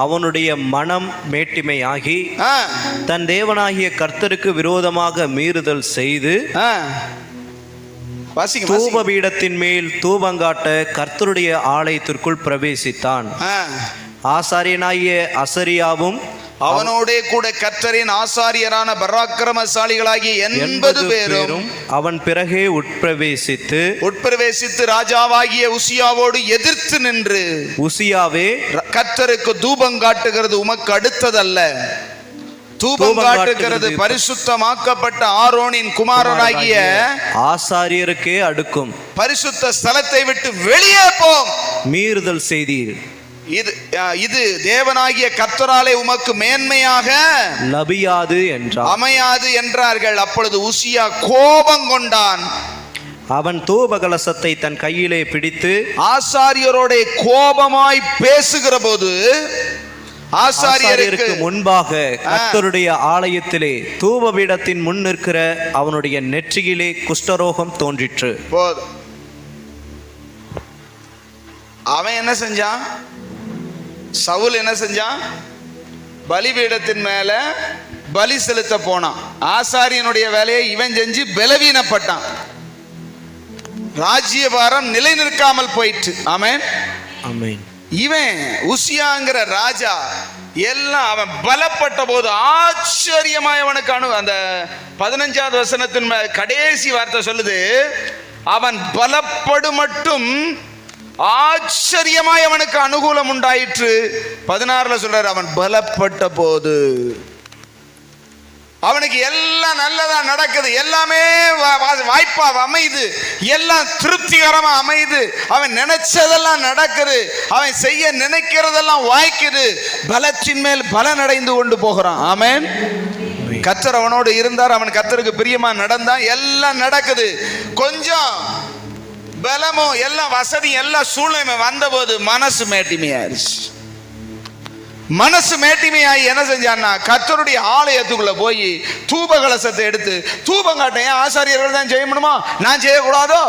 அவனுடைய மனம் மேட்டிமையாகி தன் தேவனாகிய கர்த்தருக்கு விரோதமாக மீறுதல் செய்து தூபபீடத்தின் மேல் தூபங்காட்ட கர்த்தருடைய ஆலயத்திற்குள் பிரவேசித்தான். ஆசாரியனாகிய அசரியாவும் அவனோடே கூட கர்த்தரின் ஆசாரியரான பராக்கிரமசாலிகளாகிய 80 பேரும் அவன் பிறகே உட்பிரவேசித்து ராஜாவாகிய உசியாவோடு எதிர்த்து நின்று, உசியாவே, கர்த்தருக்கு தூபம் காட்டுகிறது உமக்கு அடுத்ததல்ல, தூபம் காட்டுகிறது பரிசுத்தமாக்கப்பட்ட ஆரோனின் குமாரனாகிய ஆசாரியருக்கே அடுக்கும், பரிசுத்த ஸ்தலத்தை விட்டு வெளியே போம், மீறுதல் செய்தீர், இது தேவனாகிய கர்த்தராலே உமக்கு மேன்மையாக லபியாது என்றார், அமையாது என்றார்கள். அப்பொழுது உசியா கோபம் கொண்டான். அவன் தூபகலசத்தை தன் கையிலே பிடித்து ஆசாரியரோட கோபமாய் பேசுகிற போது ஆசாரியருக்கு முன்பாக கர்த்தருடைய ஆலயத்திலே தூபபீடத்தின் முன் நிற்கிற அவனுடைய நெற்றியிலே குஷ்டரோகம் தோன்றிற்று. அவன் என்ன செஞ்சான்? சவுல் என்ன செஞ்சான்? பலிபீடத்தின் மேல பலி செலுத்த போனான். ஆசாரியனுடைய வேலையை இவன் செஞ்சு பலவீனப்பட்டான். ராஜ்யபாரம் நிலை நிற்காமல் போயிற்று. ஆமென் ஆமென். இவன் உசியாங்கிற ராஜா எல்லாம் அவன் பலப்பட்ட போது ஆச்சரியமாய் அவனுக்கு அந்த 15வது வசனத்தின் கடைசி வார்த்தை சொல்லுது, அவன் பலப்படு மட்டும் ஆச்சரியமாய் அவனுக்கு அனுகூலம் உண்டாயிற்று. 16ல சொல்றாரு, அவன் பலப்பட்ட போது அவனுக்கு எல்லாம் நல்லதா நடக்குது, எல்லாமே வாய்ப்பா அமையுது, எல்லாம் திருப்திகரமா அமையுது, அவன் நினைச்சதெல்லாம் நடக்குது, அவன் செய்ய நினைக்கிறதெல்லாம் வாய்க்குது, பலத்தின் மேல் பலன் அடைந்து கொண்டு போகிறான். ஆமென். கர்த்தர் அவனோடு இருந்தார், அவன் கர்த்தருக்கு பிரியமா நடந்தான், எல்லாம் நடக்குது. கொஞ்சம் பலமும் எல்லாம் வசதி எல்லாம் சூழ்நிலை வந்தபோது மனசு மேட்டிமையாயிருச்சு. மனசு மேட்டிமையாகி என்ன செஞ்சான்னா, கர்த்தருடைய ஆலயத்துக்குள்ள போய் தூபகலசத்தை எடுத்து தூபம் காட்டேன், ஆசாரியர்கள் தான் செய்யணுமா, நான் செய்யக்கூடாதோ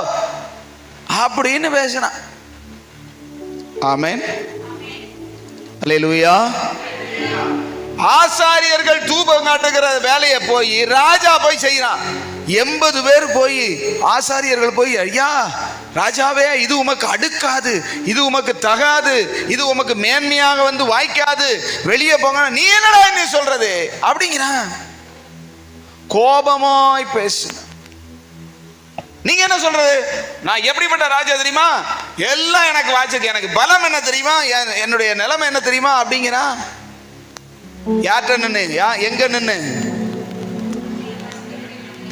அப்படின்னு பேசினான். ஆமென். அல்லேலூயா. ஆசாரியர்கள் தூபம் காட்டுகிற வேலையை போய் ராஜா போய் செய்யறான். 80 பேர் போய் ஆசாரியர்கள் போய், ஐயா ராஜாவே, இது உமக்கு அடுக்காது, இது உமக்கு தகாது, இது உமக்கு மேன்மையாக வந்து வாய்க்காது, வெளியே போங்க. நீ என்னடா நீ சொல்றது அப்படிங்கிறான். கோபமாய் பேசு. நீங்க என்ன சொல்றது? நான் எப்படிப்பட்ட ராஜா தெரியுமா, எல்லாம் எனக்கு வாய்ச்சிருக்கு, எனக்கு பலம் என்ன தெரியுமா, என்னுடைய நிலைமை என்ன தெரியுமா அப்படிங்கிறான். யார்கிட்ட நின்று, எங்க நின்று?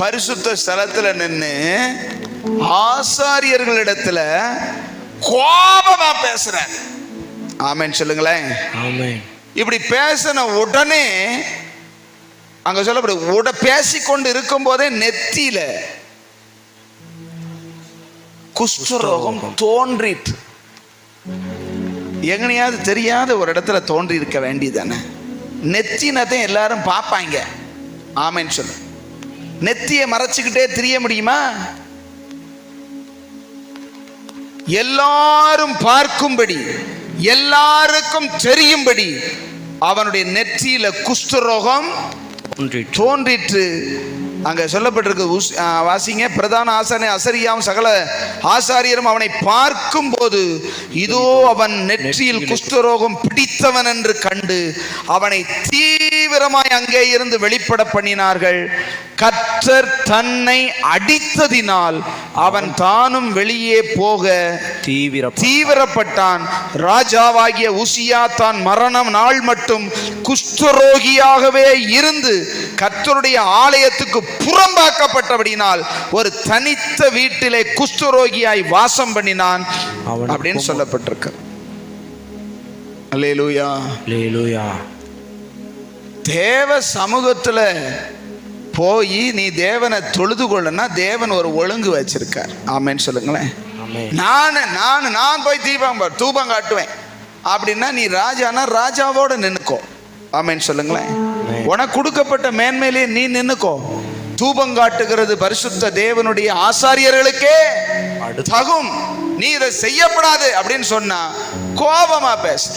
பரிசுத்த ஸ்தலத்துல நின்று ஆசாரியர்களிடத்துல கோபமா பேசுற. ஆமென் சொல்லுங்களேன். ஆமென். இப்படி பேசின உடனே அங்க சொல்லப்படு, பேசிக்கொண்டு இருக்கும் போதே நெத்தியில குஷ்டரோகம் தோன்றிட்டு. எங்கனையாவது தெரியாத ஒரு இடத்துல தோன்றி இருக்க வேண்டியதானே? நெத்தினத்தையும் எல்லாரும் பார்ப்பாங்க. ஆமென் சொல்லு. நெத்தியை மறைச்சுக்கிட்டே தெரிய முடியுமா? எல்லாரும் பார்க்கும்படி, எல்லாருக்கும் தெரியும்படி அவனுடைய நெற்றியில குஷ்டரோகம் தோன்றிற்று. அங்க சொல்லப்பட்டிருக்கு, வாசிங்க. பிரதான ஆசாரியன் அசரியாவும் சகல ஆசாரியரும் அவனை பார்க்கும் போது இதோ அவன் நெற்றியில் குஷ்டரோகம் பிடித்தவன் என்று கண்டு அவனை தீவிரமாய் அங்கே இருந்து வெளிப்பட பண்ணினார்கள். கர்த்தர் தன்னை அடித்ததினால் அவன் தானும் வெளியே போக தீவிரப்பட்டான். ராஜாவாகிய உசியா தான் மரணம் நாள் மட்டும் குஷ்டரோகியாகவே இருந்து கர்த்தருடைய ஆலயத்துக்கு புறம்பாக்கப்பட்டபடினால் ஒரு தனித்த வீட்டிலே குஷ்டரோகியாய் வாசம் பண்ணினான் அப்படின்னு சொல்லப்பட்டிருக்கு. அல்லேலூயா. அல்லேலூயா. தேவ சமூகத்துல போய் நீ தேவனை தொழுது கொள்ளனா தேவன் ஒரு ஒழுங்கு வச்சிருக்கார். ஆமென் சொல்லுங்களேன். நான் போய் தூபம் காட்டுவேன் அப்படின்னா நீ ராஜானா ராஜாவோட நின்னுக்கோ. ஆமென் சொல்லுங்களேன். உனக்கு கொடுக்கப்பட்ட மேன்மையிலே நீ நின்னுக்கோ. தூபம் காட்டுகிறது பரிசுத்த தேவனுடைய ஆசாரியர்களுக்கே தகும், நீ இதை செய்யப்படாது அப்படின்னு சொன்னா கோபமா பேசுற.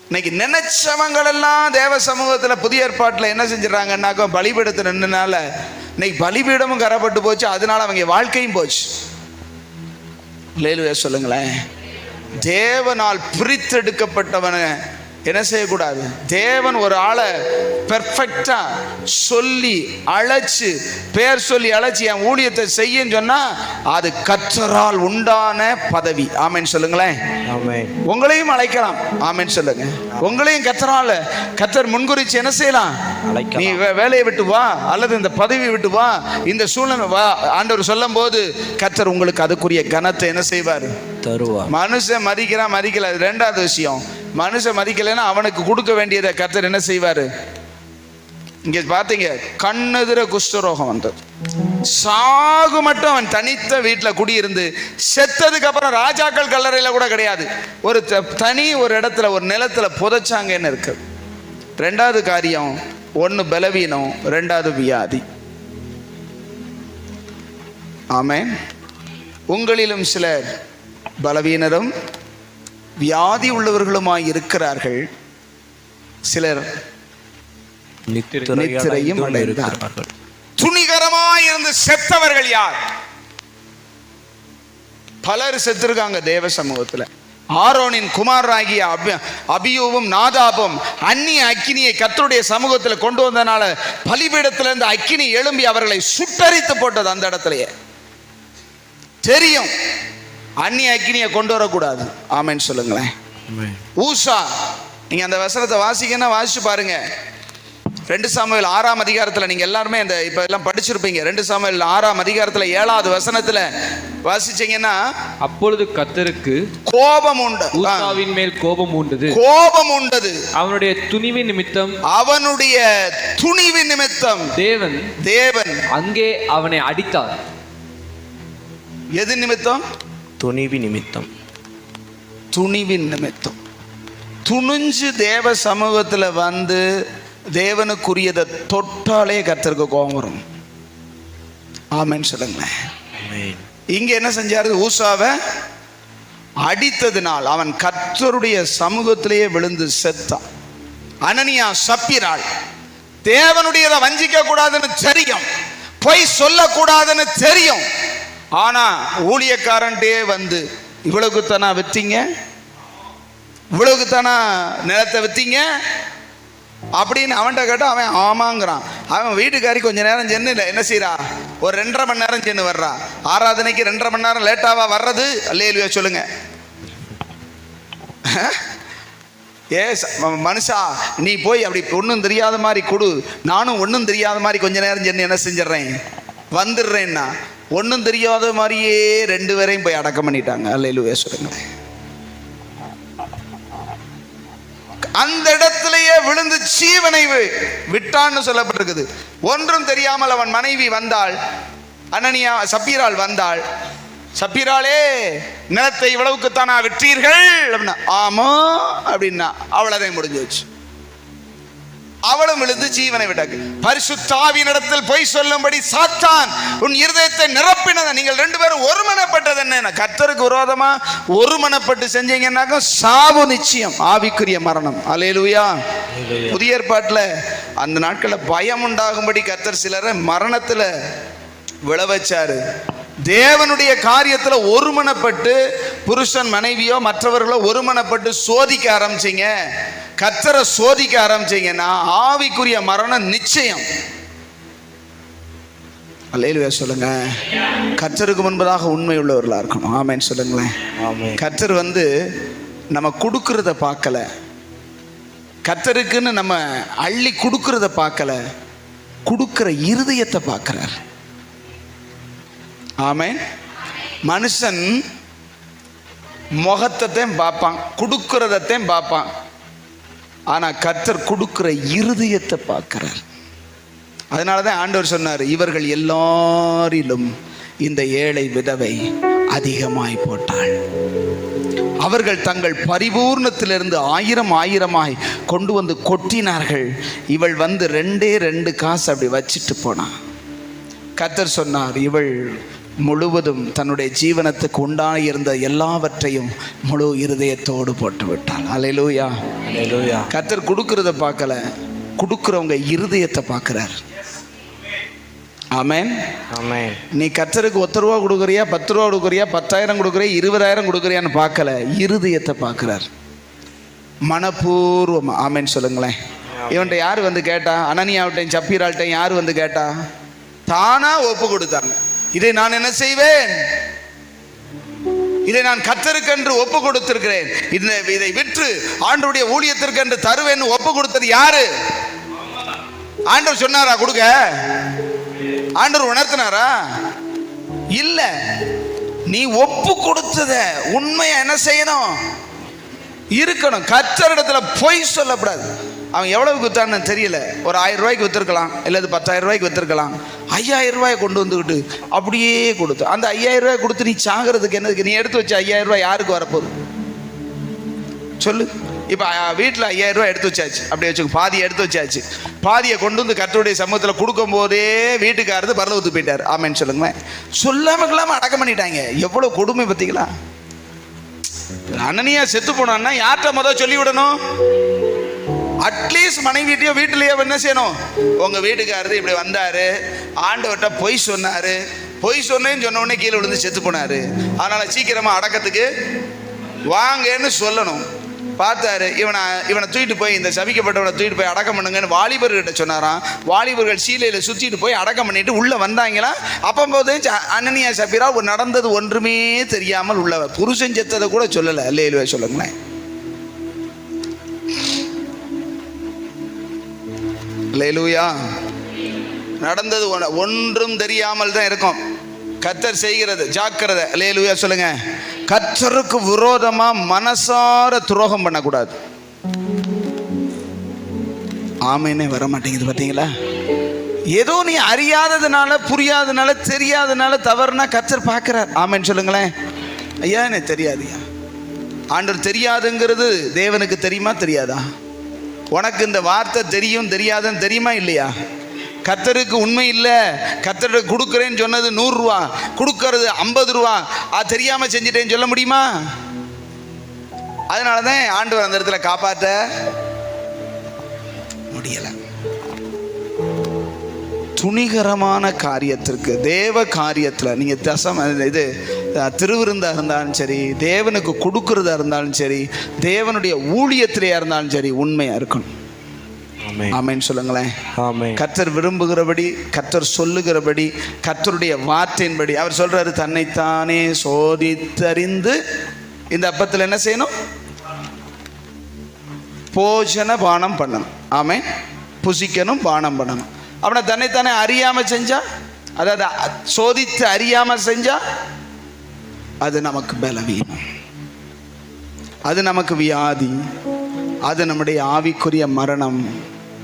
இன்னைக்கு நினைச்சவங்கள் எல்லாம் தேவ சமூகத்துல புதிய ஏற்பாட்டுல என்ன செஞ்சிடறாங்கன்னாக்கா பலிபீடத்தை நின்றனால இன்னைக்கு பலிபீடமும் கரப்பட்டு போச்சு, அதனால அவங்க வாழ்க்கையும் போச்சு. லேலுவே சொல்லுங்களேன். தேவனால் பிரித்தெடுக்கப்பட்டவனை என்ன செய்யக்கூடாது? தேவன் ஒரு ஆளை பெர்ஃபெக்டா சொல்லி அழைச்சு, பேர் சொல்லி அழைச்சு என் ஊழியத்தை செய்யன்னு சொன்னா அது கர்த்தரால் உண்டான பதவி. ஆமென் சொல்லுங்களேன். உங்களையும் அழைக்கலாம். ஆமென் சொல்லுங்க. உங்களையும் கர்த்தர் முன்குறிச்சு என்ன செய்யலாம்? நீ வேலையை விட்டு வா, அல்லது இந்த பதவி விட்டு வா, இந்த சூழ்நிலை வா, ஆண்டவர் சொல்லும் போது கர்த்தர் உங்களுக்கு அதுக்குரிய கனத்தை என்ன செய்வார்? தருவார். மனுஷன் மதிக்கல, அது ரெண்டாவது விஷயம். மனுஷன் மதிக்கலைன்னா அவனுக்கு கொடுக்க வேண்டியதை கர்த்தர் என்ன செய்வாரு? இங்க பாத்தீங்க, கண்ணெதிர குஷ்டரோகம் வந்தது. சாகு மட்டும் அவன் தனித்த வீட்டுல குடியிருந்து செத்ததுக்கு அப்புறம் ராஜாக்கள் கல்லறையில கூட கிடையாது, ஒரு தனி ஒரு இடத்துல ஒரு நிலத்துல புதைச்சாங்கன்னு இருக்கு. ரெண்டாவது காரியம், ஒன்னு பலவீனம், ரெண்டாவது வியாதி. ஆமென். உங்களிலும் சிலர் பலவீனரும் வியாதி உள்ளவர்களுமாய் இருக்கிறார்கள், சிலர் நித்திரையும் அடைந்தார்கள். துணிகரமாய் இருந்து செத்தவர்கள் யார்? பலர் செத்திருக்காங்க தேவ சமூகத்துல. ஆரோனின் குமாரராகிய அபியூவும் நாதாபும் அந்நிய அக்கினியை கர்த்தருடைய சமூகத்தில் கொண்டு வந்தனால பலிபீடத்திலிருந்து அக்கினி எழும்பி அவர்களை சுட்டரித்து போட்டது. அந்த இடத்துலயே தெரியும் அந்நிய அக்கினியை கொண்டு வரக்கூடாது. ஆமென் சொல்லுங்களேன். ஊசா, நீங்க அந்த வசனத்தை வாசிக்கன்னா வாசிச்சு பாருங்க. 2 சாமுவேல் 6ஆம் அதிகாரத்துல நீங்க எல்லாருமே இந்த இப்ப எல்லாம் படிச்சிருப்பீங்க. 2 சாமுவேல் 6ஆம் அதிகாரத்துல 7வது வசனத்துல வாசிச்சீங்கன்னா, அப்பொழுது கர்த்தருக்கு கோபம் உண்டு, ஊசாவின் மேல் கோபம் உண்டது, அவனுடைய துணிவின் நிமித்தம் தேவன் அங்கே அவனை அடித்தார். எது நிமித்தம்? துணிவின் நிமித்தம். துணிஞ்சு தேவ சமூகத்துல வந்து தேவனுக்குரியதை தொட்டாலே கர்த்தருக்கு கோபம் வரும். ஆமென் சொல்லுங்களேன். இங்க என்ன செஞ்சாரு? ஊசாவை அடித்ததினால் அவன் கர்த்தருடைய சமூகத்திலேயே விழுந்து செத்தான். அனனியா சப்பீராள் தேவனுடையதை வஞ்சிக்க கூடாதுன்னு தெரியும், பொய் சொல்லக்கூடாதுன்னு தெரியும். ஆனா ஊழியக்காரன்டே வந்து இவ்வளவுக்குத்தானா வித்தீங்க, இவ்வளவுக்குத்தானா நிலத்தை வித்தீங்க அப்படின்னு அவன்கிட்ட கேட்டா அவன் ஆமாங்கிறான். அவன் வீட்டுக்காரி கொஞ்ச நேரம் சென்னு என்ன செய்யறா? ஒரு 2.5 மணி நேரம் சென்னு வர்றா. ஆராதனைக்கு 2.5 மணி நேரம் லேட்டாவா வர்றது? அல்லேலூயா சொல்லுங்க. மனுஷா, நீ போய் அப்படி ஒன்றும் தெரியாத மாதிரி கொடு, நானும் ஒன்றும் தெரியாத மாதிரி கொஞ்ச நேரம் சென்னு என்ன செஞ்சிடறேன், வந்துடுறேன்னா ஒன்றும் தெரியாத மாதிரியே 2 பேரையும் போய் அடக்கம் பண்ணிட்டாங்க. அல்லேலூயா சொல்லுங்க. அந்த இடத்திலேயே விழுந்து ஜீவனை விட்டான்னு சொல்லப்பட்டிருக்குது. ஒன்றும் தெரியாமல் அவன் மனைவி வந்தாள், அனனியா சப்பீராள் வந்தாள். சப்பீராளே, நிலத்தை இவ்வளவுக்குத்தானா விற்றீர்கள் அப்படின்னா, ஆமா அப்படின்னா அவ்வளவுதான் முடிஞ்சு வச்சு. அவளும் விழுந்து ஜீவனை விட்டாங்க. பரிசுத்த ஆவியினிடத்தில் பொய் சொல்லும்படி சாத்தான் உன் இருதயத்தை நிரப்பினத. நீங்கள் 2 பேரும் ஒருமனப்பட்டது என்ன? கர்த்தருக்கு விரோதமா ஒருமனப்பட்டு செஞ்சீங்கன்னாக்க சாவு நிச்சயம், ஆவிக்குரிய மரணம். அல்லேலூயா. புதிய ஏற்பாட்டுல அந்த நாட்கள்ல பயம் உண்டாகும்படி கர்த்தர் சிலரை மரணத்துல விழ வச்சாரு. தேவனுடைய காரியத்துல ஒருமனப்பட்டு புருஷன் மனைவியோ மற்றவர்களோ ஒருமனப்பட்டு சோதிக்க ஆரம்பிச்சீங்க, கர்த்தரை சோதிக்க ஆரம்பிச்சீங்கன்னா ஆவிக்குரிய மரணம் நிச்சயம். அல்லேலூயா சொல்லுங்க. கர்த்தருக்கு முன்பதாக உண்மை உள்ளவர்களா இருக்கணும். ஆமென் சொல்லுங்களேன். கர்த்தர் வந்து நம்ம கொடுக்கறத பார்க்கல, கர்த்தருக்குன்னு நம்ம அள்ளி கொடுக்கறத பார்க்கல, கொடுக்கிற இருதயத்தை பார்க்கிறார். ஆமென். மனுஷன் முகத்தையும் பார்ப்பான், கொடுக்கறதையும் பார்ப்பான், ஆனா கர்த்தர் கொடுக்கிற இருதயத்தை பார்க்கிறார். அதனாலதான் ஆண்டவர் சொன்னார், இவர்கள் எல்லாரிலும் இந்த ஏழை விதவை அதிகமாய் போட்டாள். அவர்கள் தங்கள் பரிபூர்ணத்திலிருந்து 1000 கொண்டு வந்து கொட்டினார்கள். இவள் வந்து 2 காசு அப்படி வச்சிட்டு போனா. கர்த்தர் சொன்னார், இவள் முழுவதும் தன்னுடைய ஜீவனத்துக்கு உண்டாயிருந்த எல்லாவற்றையும் முழு இருதயத்தோடு போட்டு விட்டாள். அல்லேலூயா. அல்லேலூயா. கர்த்தர் கொடுக்கறத பார்க்கல, கொடுக்கிறவங்க இருதயத்தை பார்க்கிறார். ஆமென். ஆமென். நீ கர்த்தருக்கு 10 ரூபா கொடுக்குறியா, 10 ரூபா கொடுக்குறியா, 10,000 கொடுக்குறியா, 20,000 கொடுக்குறியான்னு பார்க்கல, இருதயத்தை பார்க்கிறார். மனப்பூர்வமா ஆமென் சொல்லுங்களேன். இவன்கிட்ட யார் வந்து கேட்டா? அனனியாவிட்டையும் சப்பீரால்ட்டையும் யார் வந்து கேட்டா? தானா ஒப்பு கொடுத்தாங்க. இதை நான் என்ன செய்வேன்? இதை நான் கர்த்தருக்கென்று ஒப்பு கொடுத்திருக்கிறேன், இதை விற்று ஆண்டவருடைய ஊழியத்திற்கென்று தருவேன் ஒப்பு கொடுத்தது யாரு? ஆண்டவர் சொன்னாரா கொடுக்க? ஆண்டவர் உணர்த்தினாரா? இல்ல. நீ ஒப்பு கொடுத்தத உண்மையா என்ன செய்யணும்? இருக்கணும். கர்த்தரிடத்துல பொய் சொல்லக்கூடாது. அவன் எவ்வளவு வித்தான்னு தெரியல, ஒரு 1000 ரூபாய்க்கு வித்திருக்கலாம், இல்லது 10,000 ரூபாய்க்கு வித்திருக்கலாம். 5,000 ரூபாயை கொண்டு வந்துக்கிட்டு அப்படியே கொடுத்து, அந்த 5,000 ரூபாய் கொடுத்து நீ சாகிறதுக்கு என்னதுக்கு? நீ எடுத்து வச்ச 5,000 ரூபாய் யாருக்கு வரப்போகுது சொல்லு? இப்போ வீட்டில் 5,000 ரூபாய் எடுத்து வச்சாச்சு, அப்படியே வச்சு பாதியை எடுத்து வச்சாச்சு. பாதியை கொண்டு வந்து கர்த்தருடைய சமூகத்தில் கொடுக்கும் போதே வீட்டுக்காரது பரலோகத்துக்கு போயிட்டார். ஆமென்னு சொல்லுங்களேன். சொல்லாம அடக்கம் பண்ணிட்டாங்க. எவ்வளோ கொடுமை பார்த்தீங்களா? அனனியா செத்து போனான்னா யார்கிட்ட முதல் சொல்லி விடணும்? அட்லீஸ்ட் மனைவிட்டையோ வீட்டிலேயோ என்ன செய்யணும்? உங்க வீட்டுக்காரது இப்படி வந்தாரு, ஆண்டவர்கிட்ட பொய் சொன்னாரு, பொய் சொன்னேன்னு சொன்ன உடனே கீழே விழுந்து செத்து போனாரு, அதனால சீக்கிரமா அடக்கத்துக்கு வாங்கன்னு சொல்லணும். பார்த்தாரு, இவனை தூக்கிட்டு போய், இந்த சபிக்கப்பட்டவனை தூக்கிட்டு போய் அடக்கம் பண்ணுங்கன்னு வாலிபர்கிட்ட சொன்னாராம். வாலிபர்கள் சீலையில் சுற்றிட்டு போய் அடக்கம் பண்ணிட்டு உள்ள வந்தாங்களா. அப்போது அனனியா சப்பீரா நடந்தது ஒன்றுமே தெரியாமல் உள்ளவர், புருஷன் செத்ததை கூட சொல்லலை. அல்லேலூயா சொல்லுங்களேன். அல்லேலூயா. நடந்தது ஒன்றும் தெரியாமல் தான் இருக்கும். கர்த்தர் செய்கிறது ஜாக்கிரதை. அல்லேலூயா சொல்லுங்க. கர்த்தருக்கு விரோதமா மனசார துரோகம் பண்ணக்கூடாது. ஆமேனே வர மாட்டேங்குது பார்த்தீங்களா? ஏதோ நீ அறியாததுனால, புரியாததுனால, தெரியாததுனால தவறுனா கர்த்தர் பார்க்கிறார். ஆமேன்னு சொல்லுங்களேன். ஐயா எனக்கு தெரியாதுயா. ஆண்டவர் தெரியாதுங்கிறது தேவனுக்கு தெரியுமா தெரியாதா? உனக்கு இந்த வார்த்தை தெரியும் தெரியாதுன்னு தெரியுமா இல்லையா? கர்த்தருக்கு உண்மை இல்லை, கர்த்தருக்கு கொடுக்குறேன்னு சொன்னது 100 ரூபா, கொடுக்கறது 50 ரூபா, அது தெரியாமல் செஞ்சுட்டேன்னு சொல்ல முடியுமா? அதனால தான் ஆண்டவர் அந்த இடத்துல காப்பாற்ற முடியலை. துணிகரமான காரியத்திற்கு, தேவ காரியத்தில் நீங்கள் இது திருவிருந்தா இருந்தாலும் சரி, தேவனுக்கு கொடுக்கறதா இருந்தாலும் சரி, தேவனுடைய ஊழியத்திலேயா இருந்தாலும் சரி, உண்மையாக இருக்கணும். ஆமென் சொல்லுங்களேன். கர்த்தர் விரும்புகிறபடி, கர்த்தர் சொல்லுகிறபடி, கர்த்தருடைய வார்த்தையின்படி அவர் சொல்றாரு, தன்னைத்தானே சோதித்தறிந்து இந்த அப்பத்தில் என்ன செய்யணும்? போஜன பானம் பண்ணணும். ஆமென். புசிக்கணும், பானம் பண்ணணும். அப்படின்னா தன்னைத்தானே அறியாம செஞ்சா, அதாவது சோதித்து அறியாம செஞ்சா அது நமக்கு பலவீனம், அது நமக்கு வியாதி, அது நம்முடைய ஆவிக்குரிய மரணம்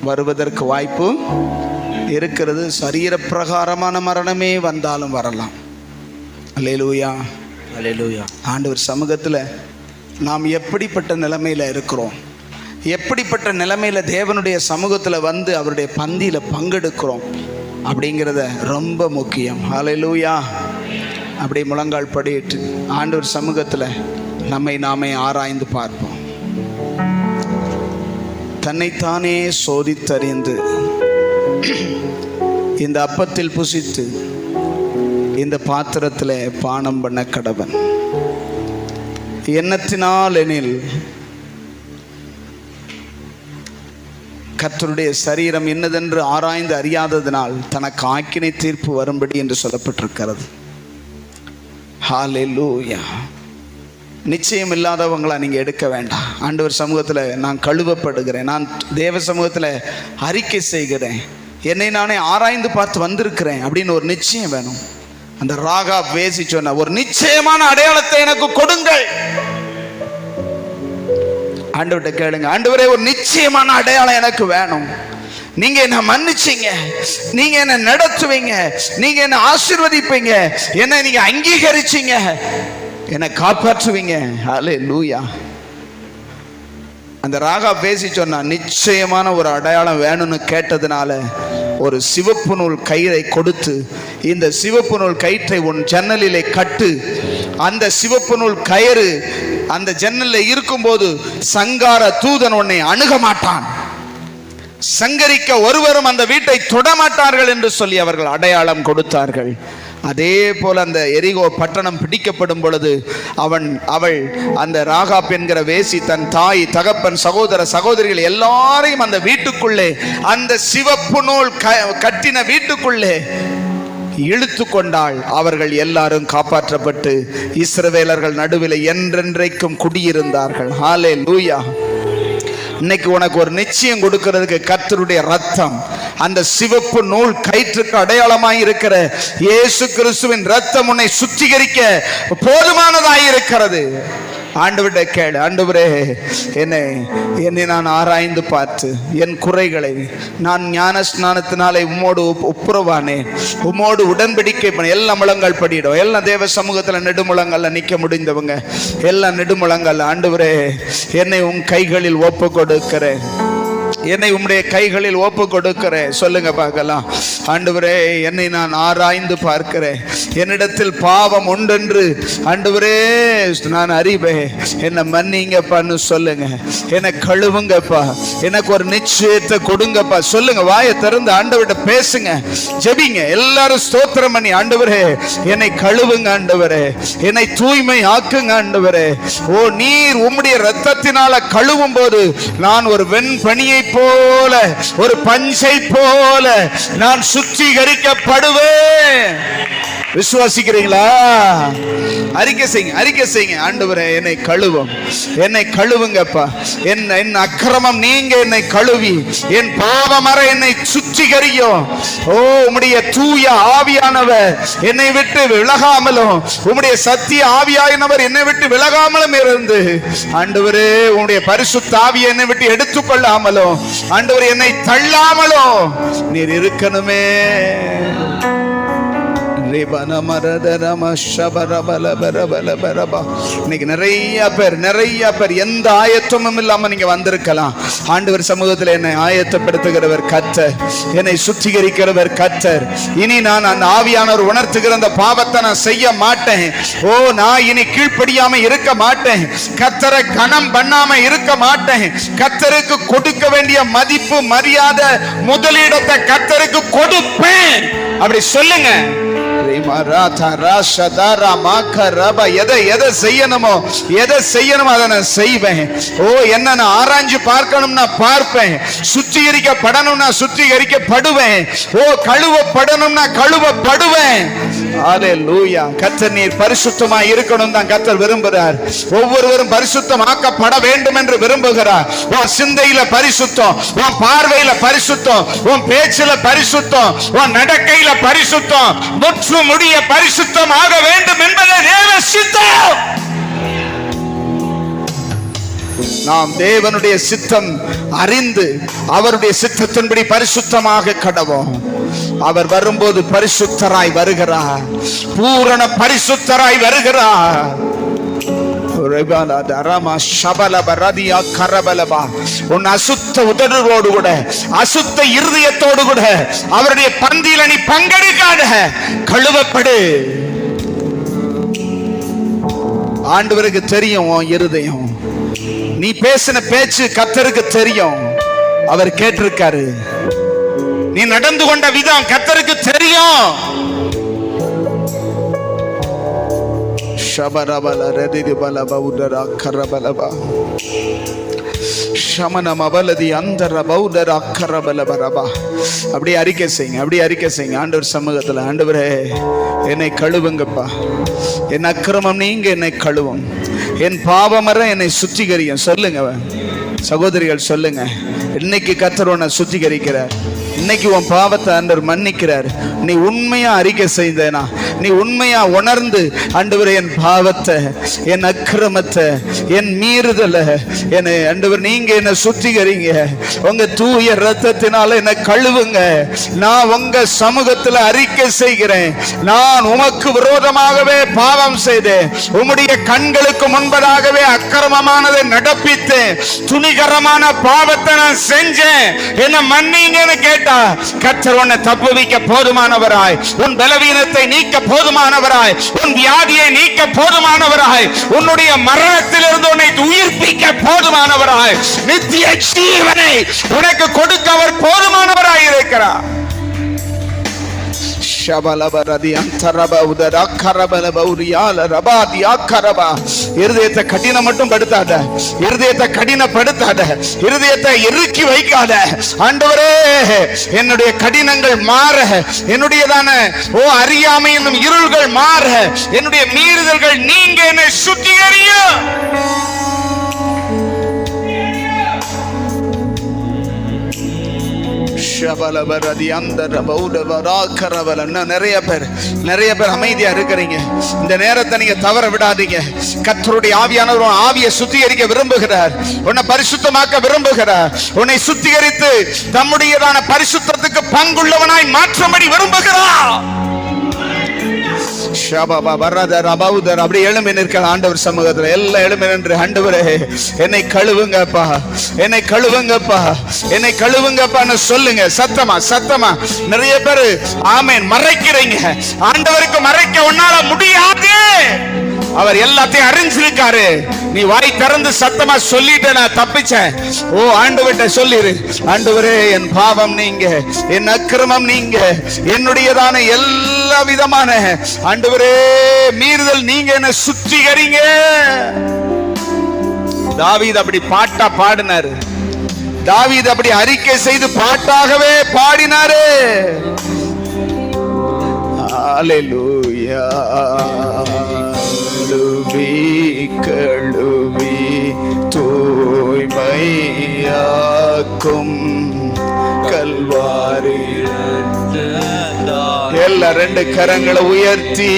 வருவதற்கு வாய்ப்பு இருக்கிறது. சரீர பிரகாரமான மரணமே வந்தாலும் வரலாம். அல்லேலூயா. அல்லேலூயா. ஆண்டவர் சமூகத்தில் நாம் எப்படிப்பட்ட நிலைமையில் இருக்கிறோம், எப்படிப்பட்ட நிலைமையில் தேவனுடைய சமூகத்தில் வந்து அவருடைய பந்தியில் பங்கெடுக்கிறோம் அப்படிங்கிறத ரொம்ப முக்கியம். அல்லேலூயா. அப்படி முழங்கால் படியிட்டு ஆண்டவர் சமூகத்தில் நம்மை நாமே ஆராய்ந்து பார்ப்போம். தன்னைத்தானே சோதித்தறிந்து இந்த அப்பத்தில் புசித்து இந்த பாத்திரத்தில் பானம் பண்ண கடவன். எண்ணத்தினால் எனில் கர்த்தருடைய சரீரம் என்னதென்று ஆராய்ந்து அறியாததினால் தனக்கு ஆக்கினை தீர்ப்பு வரும்படி என்று சொல்லப்பட்டிருக்கிறது. ஹல்லேலூயா. நிச்சயம் இல்லாதவங்களா நீங்கள் எடுக்க வேண்டாம். ஆண்டவர் சமூகத்தில் நான் கழுவப்படுகிறேன், நான் தேவ சமூகத்தில் அறிக்கை செய்கிறேன், என்னை நானே ஆராய்ந்து பார்த்து வந்திருக்கிறேன் அப்படின்னு ஒரு நிச்சயம் வேணும். அந்த ராகா பேசி சொன்ன ஒரு நிச்சயமான அடையாளத்தை எனக்கு கொடுங்கள். ஆண்டவர்கிட்ட கேளுங்க, ஆண்டவரே ஒரு நிச்சயமான அடையாளம் எனக்கு வேணும். நீங்க என்ன மன்னிச்சீங்க, நீங்க என்ன நடத்துவீங்க, நீங்க என்ன ஆசீர்வதிப்பீங்க, என்ன நீங்க அங்கீகரிச்சீங்க, என்னை காப்பாற்றுவீங்க. ஹல்லேலூயா. அந்த ராகா பேசி சொன்னா, நிச்சயமான ஒரு அடையாளம் வேணும்னு கேட்டதுனால ஒரு சிவப்பு நூல் கயிறை கொடுத்து, இந்த சிவப்பு நூல் கயிற்றை உன் ஜன்னலிலே கட்டு. அந்த சிவப்பு நூல் கயிறு அந்த ஜன்னலில் இருக்கும்போது சங்கார தூதன் உன்னை அணுக மாட்டான், சங்கரிக்க ஒருவரும் அந்த வீட்டை தொடமாட்டார்கள் என்று சொல்லி அவர்கள் அடையாளம் கொடுத்தார்கள். அதே போல அந்த எரிகோ பட்டணம் பிடிக்கப்படும் பொழுது அவள் அந்த ராகாப் என்கிற வேசி தன் தாய், தகப்பன், சகோதர சகோதரிகள் எல்லாரையும் அந்த வீட்டுக்குள்ளே, அந்த சிவப்பு நூல் கட்டின வீட்டுக்குள்ளே இழுத்து கொண்டாள். அவர்கள் எல்லாரும் காப்பாற்றப்பட்டு இஸ்ரவேலர்கள் நடுவில் என்றென்றைக்கும் குடியிருந்தார்கள். ஹல்லேலூயா. இன்னைக்கு உனக்கு ஒரு நிச்சயம் கொடுக்கிறதுக்கு கர்த்தருடைய ரத்தம், அந்த சிவப்பு நூல் கயிற்றுக்கு அடையாளமாய் இருக்கிற இயேசு கிறிஸ்துவின் ரத்தம் உன்னை சுத்திகரிக்க போதுமானதாய் இருக்கிறது. ஆண்டவரே கேளு, ஆண்டவரே என்னை நான் ஆராய்ந்து பார்த்து என் குறைகளை, நான் ஞான ஸ்நானத்தினாலே உம்மோடு ஒப்புரவானேன், உம்மோடு உடன்படிக்கை பண்ண எல்லா முழங்கால் படியிடும். எல்லாம் தேவ சமூகத்தில் நெடுமுழங்கள்ல நிற்க முடிந்தவங்க எல்லாம் நெடுமுழங்கள்ல, ஆண்டவரே என்னை உன் கைகளில் ஒப்பு கொடுக்கிறேன், என்னை உம்முடைய கைகளில் ஒப்பு கொடுக்கிறேன். சொல்லுங்க பார்க்கலாம். ஆண்டவரே என்னை நான் ஆராய்ந்து பார்க்கிறேன், என்னிடத்தில் பாவம் உண்டென்று ஆண்டவரே நான் அறிவேன், என்னை மன்னிங்கப்பான்னு சொல்லுங்க. என்னை கழுவுங்கப்பா, எனக்கு ஒரு நிச்சயத்தை கொடுங்கப்பா. சொல்லுங்க, வாயை திறந்து ஆண்டவர்கிட்ட பேசுங்க, ஜெபிங்க. எல்லாரும் ஸ்தோத்திரம் பண்ணி, ஆண்டவரே என்னை கழுவுங்க, ஆண்டவரே என்னை தூய்மை ஆக்குங்க, ஆண்டவரே. ஓ, நீர் உம்முடைய இரத்தத்தினால கழுவும் போது நான் ஒரு வெண்பனியை போல, ஒரு பஞ்சை போல நான் சுத்திகரிக்கப்படுவேன். விசுவாசிக்கிறீங்களா? அறிக்கை செய்யுங்க, அறிக்கை செய்யுங்க. ஆண்டவரே என்னை கழுவும், என்னை கழுவுங்கப்பா. என் அக்கிரமம் நீங்க என்னை கழுவி, என் பாவமற என்னை சுத்திகரியும். ஓ, உம்முடைய தூய ஆவியானவர் என்னை விட்டு விலகாமலும், உம்முடைய சத்திய ஆவியானவர் என்னை விட்டு விலகாமலும் இருந்து, ஆண்டவரே உம்முடைய பரிசுத்த ஆவியை என்னை விட்டு எடுத்துக்கொள்ளாமலும், ஆண்டவர் என்னை தள்ளாமலும் நீர் இருக்கணுமே. இன்னைக்கு நிறைய பேர் எந்த ஆயத்தமும் இல்லாம நீங்க வந்திருக்கலாம். ஆண்டவர் சமூகத்தில் என்னை ஆயத்தப்படுத்துகிறவர் கர்த்தர், என்னை சுத்திகரிக்கிறவர் கர்த்தர். இனி நான் அந்த ஆவியானவர் உணர்த்துகிற அந்த பாவத்தை நான் செய்ய மாட்டேன். ஓ, நான் இனி கீழ்ப்படியாம இருக்க மாட்டேன், கர்த்தரை கனம் பண்ணாம இருக்க மாட்டேன், கர்த்தருக்கு கொடுக்க வேண்டிய மதிப்பு, மரியாதை, முதலிடத்தை கர்த்தருக்கு கொடுப்பேன். அப்படி சொல்லுங்க. எதை செய்யணுமோ அதை நான் செய்வேன். ஓ, என்ன நான் ஆராய்ஞ்சு பார்க்கணும்னா பார்ப்பேன், சுத்திகரிக்கப்படணும்னா சுத்திகரிக்கப்படுவேன். ஓ, கழுவப்படணும்னா கழுவப்படுவேன். ஹல்லேலூயா. கர்த்தர் நீர் பரிசுத்தமாய் இருக்கணும் தான் கர்த்தர் விரும்புகிறார். ஒவ்வொருவரும் பரிசுத்தமாக்கப்பட வேண்டும் என்று விரும்புகிறார். உன் சிந்தையில பரிசுத்தம், உன் பார்வையில பரிசுத்தம், உன் பேச்சில பரிசுத்தம், உன் நடக்கையில பரிசுத்தம், முற்று முடிய பரிசுத்தமாக வேண்டும் என்பதை தேவ சித்தம். நாம் தேவனுடைய சித்தம் அறிந்து அவருடைய சித்தத்தின்படி பரிசுத்தமாக கடவோம். அவர் வரும்போது பரிசுத்தராய் வருகிறார், பூரண பரிசுத்தராய் வருகிறார். உன் அசுத்த உதடுகளோடு கூட, அசுத்த இருதயத்தோடு கூட அவருடைய பந்தியில நீ பங்கெடுக்காத, கழுவப்படு. ஆண்டவருக்கு தெரியும் உன் இருதயம், நீ பேசின பேச்சு கர்த்தருக்கு தெரியும், அவர் கேட்டிருக்காரு. நீ நடந்து கொண்ட விதம் கர்த்தருக்கு தெரியும். அப்படியே அறிக்கை செய்யுங்க, அப்படியே அறிக்கை செய்யுங்க ஆண்டவர் சமூகத்தில். ஆண்டவரே என்னை கழுவுங்கப்பா, என் அக்கிரமம் நீங்க என்னை கழுவும், என் பாவமற என்னை சுத்திகரியும். சொல்லுங்க சகோதரிகள், சொல்லுங்க. இன்னைக்கு கர்த்தர் உன்னை சுத்திகரிக்கிறார், இன்னைக்கு உன் பாவத்தை ஆண்டவர் மன்னிக்கிறார். நீ உண்மையா அறிக்கை செய்தேனா, நீ உண்மையா உணர்ந்து ஆண்டவரே என் பாவத்தை, என் அக்கிரமத்தை, என் மீறுதலை என்னை ஆண்டவர் நீங்க என்ன சுத்திகரிங்க, உங்க தூய ரத்தத்தினால என்ன கழுவுங்க, நான் உங்க சமூகத்துல அறிக்கை செய்கிறேன், நான் உமக்கு விரோதமாகவே பாவம் செய்தேன், உம்முடைய கண்களுக்கு முன்பதாகவே அக்கிரமமானதை நடப்பித்தேன், துணிகரமான பாவத்தை நான் செஞ்சேன், என்ன மன்னிங்கன்னு கேட்டா கர்த்தர் உன்னை தப்புவிக்க போதுமானவராய், உன் பலவீனத்தை நீக்க போதுமானவராய், உன் வியாதியை நீக்க போதுமானவராய், உன்னுடைய மரணத்திலிருந்து உன்னை உயிர்ப்பிக்க போதுமானவராய், நித்திய ஜீவனை உனக்கு கொடுக்க அவர் போதுமானவராய் இருக்கிறார். இருதயத்தை கடினம் மட்டும் படுத்தாத, இருதயத்தை கடினப்படுத்தாத, இருதயத்தை இறுக்கி வைக்காத. ஆண்டவரே என்னுடைய கடினங்கள் மாற, என்னுடையதான அறியாமை என்னும் இருள்கள் மாற, என்னுடைய மீறுதல்கள் நீங்க என்னை சுத்திகரியும். நிறைய பேர் அமைதியா இருக்கிறீங்க. இந்த நேரத்தை நீங்க தவற விடாதீங்க. கர்த்தருடைய ஆவியானவர் ஆவியை சுத்திகரிக்க விரும்புகிறார், உன்னை பரிசுத்தமாக்க விரும்புகிறார், உன்னை சுத்திகரித்து தம்முடையதான பரிசுத்தத்துக்கு பங்குள்ளவனாய் மாற்றும்படி விரும்புகிறார். அப்படி எழும்பி நிற்க ஆண்டவர் சமூகத்தில் எல்லாம் எழும்பி நின்று, ஆண்டவரே என்னை கழுவுங்கப்பா, என்னை கழுவுங்கப்பா, என்னை கழுவுங்கப்பான்னு சொல்லுங்க. சத்தமா சத்தமா. நிறைய பேர் ஆமென் மறைக்கிறீங்க. ஆண்டவருக்கு மறைக்க உன்னால முடியாது. அவர் எல்லாத்தையும் அறிஞ்சிருக்காரு. நீ வாய் திறந்து சத்தமா சொல்லிட்டு நான் தப்பிச்சேன். ஆண்டவர்கிட்ட சொல்லிரு, ஆண்டவரே என் பாவம் நீங்க, என் அக்கிரமம் நீங்க, என்னுடையதான எல்லா விதமான ஆண்டவரே மீறுதல் நீங்க என்ன சுத்திகரிங்க. தாவீது அப்படி பாட்டா பாடினாரு. தாவீது அப்படி அறிக்கை செய்து பாட்டாகவே பாடினாரு. அல்லேலூயா. கழுவி தூய்மையாக்கும் கல்வாரி. எல்லா ரெண்டு கரங்களை உயர்த்தி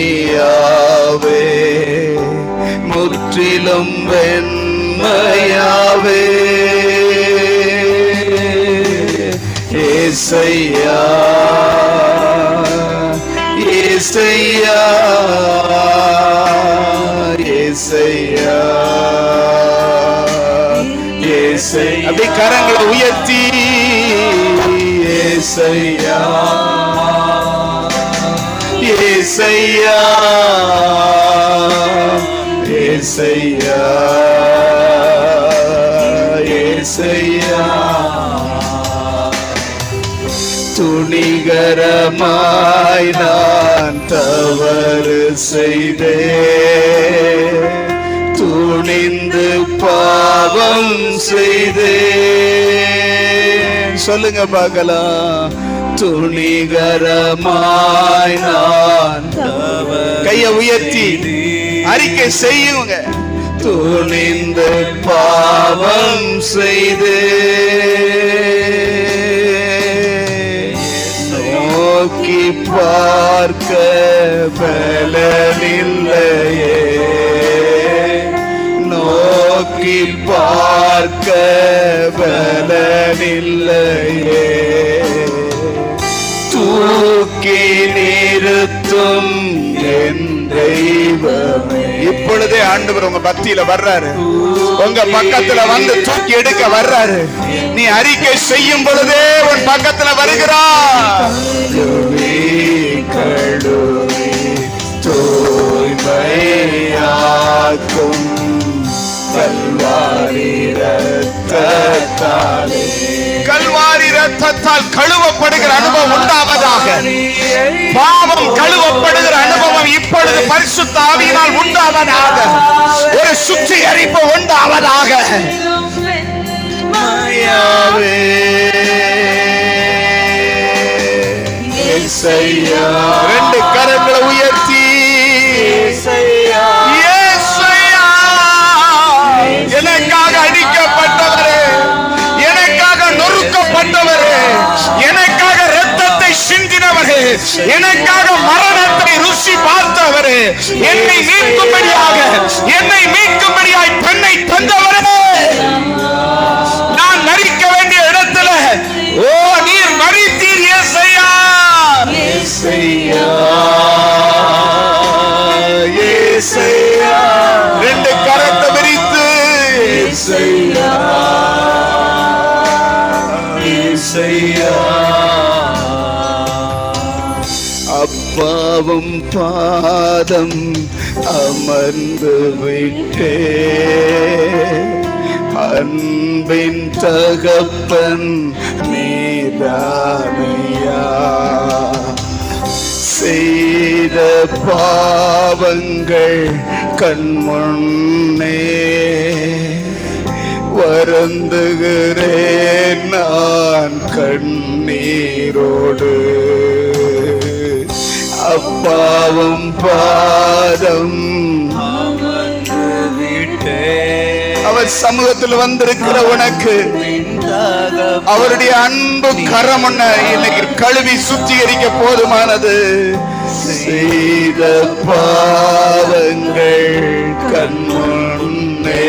வெண்மையாவே, முற்றிலும் வெண்மையாவே, ஏசையா ஏசையா ஏசையா ஏசையா. அப்படி கரங்களை உயர்த்தி ஏசையா ஏசையா ஏசையா ஏசையா. துணிகரமாய் நான் தவறு செய்தே, துணிந்து பாவம் செய்தே. சொல்லுங்க பார்க்கலாம். துணிகரமாய் நான் கையை உயர்த்தி அறிக்கை செய்யுங்க. துணிந்து பாவம் செய்தே, நோக்கி பார்க்க பலனில்லையே, நோக்கி பார்க்க பலனில்லையே, தூக்கி நிறுத்தும் என் தெய்வமே. இப்பொழுதே ஆண்டவர் உங்க பக்தியில வர்றாரு, உங்க பக்கத்துல வந்து தூக்கி எடுக்க வர்றாரு. நீ அறிக்கை செய்யும் பொழுதே உன் பக்கத்துல வருகிறார். கழுவி தூய்மையாக்கும் கல்வாரி ரத்தத்தாலே, கல்வாரி ரத்தத்தால் கழுவப்படுகிற அனுபவம் உண்டாவதாக. பாவம் கழுவப்படுகிற அனுபவம் இப்பொழுது பரிசுத்த ஆவியினால் உண்டாவதாக. ஒரு சுத்திகரிப்பு உண்டாவதாக. ரெண்டு கரங்களை உயர்த்தி ஏசையா எனக்காக மரணத்தை ருசி பார்த்தவரே, என்னை மீட்கும்படியாய் பெண்ணை தந்தவரே, நான் மரிக்க வேண்டிய இடத்துல ஓ நீர் மரித்தீர் இயேசையா. ரெண்டு கரத்தை விரித்து அப்பாவும் பாதம் அமர்ந்து விட்டே, அன்பின் தகப்பன் நீதானையா. செய்த பாவங்கள் கண்முன்னே வருந்துகிறேன் நான் கண்ணீரோடு. அப்பாவும் பாதம் அவர் சமூகத்தில் வந்திருக்கிற உனக்கு அவருடைய அன்பு கரம் இன்னைக்கு கழுவி சுத்திகரிக்க போதுமானது. செய்த பாவங்கள் கண்முன்னே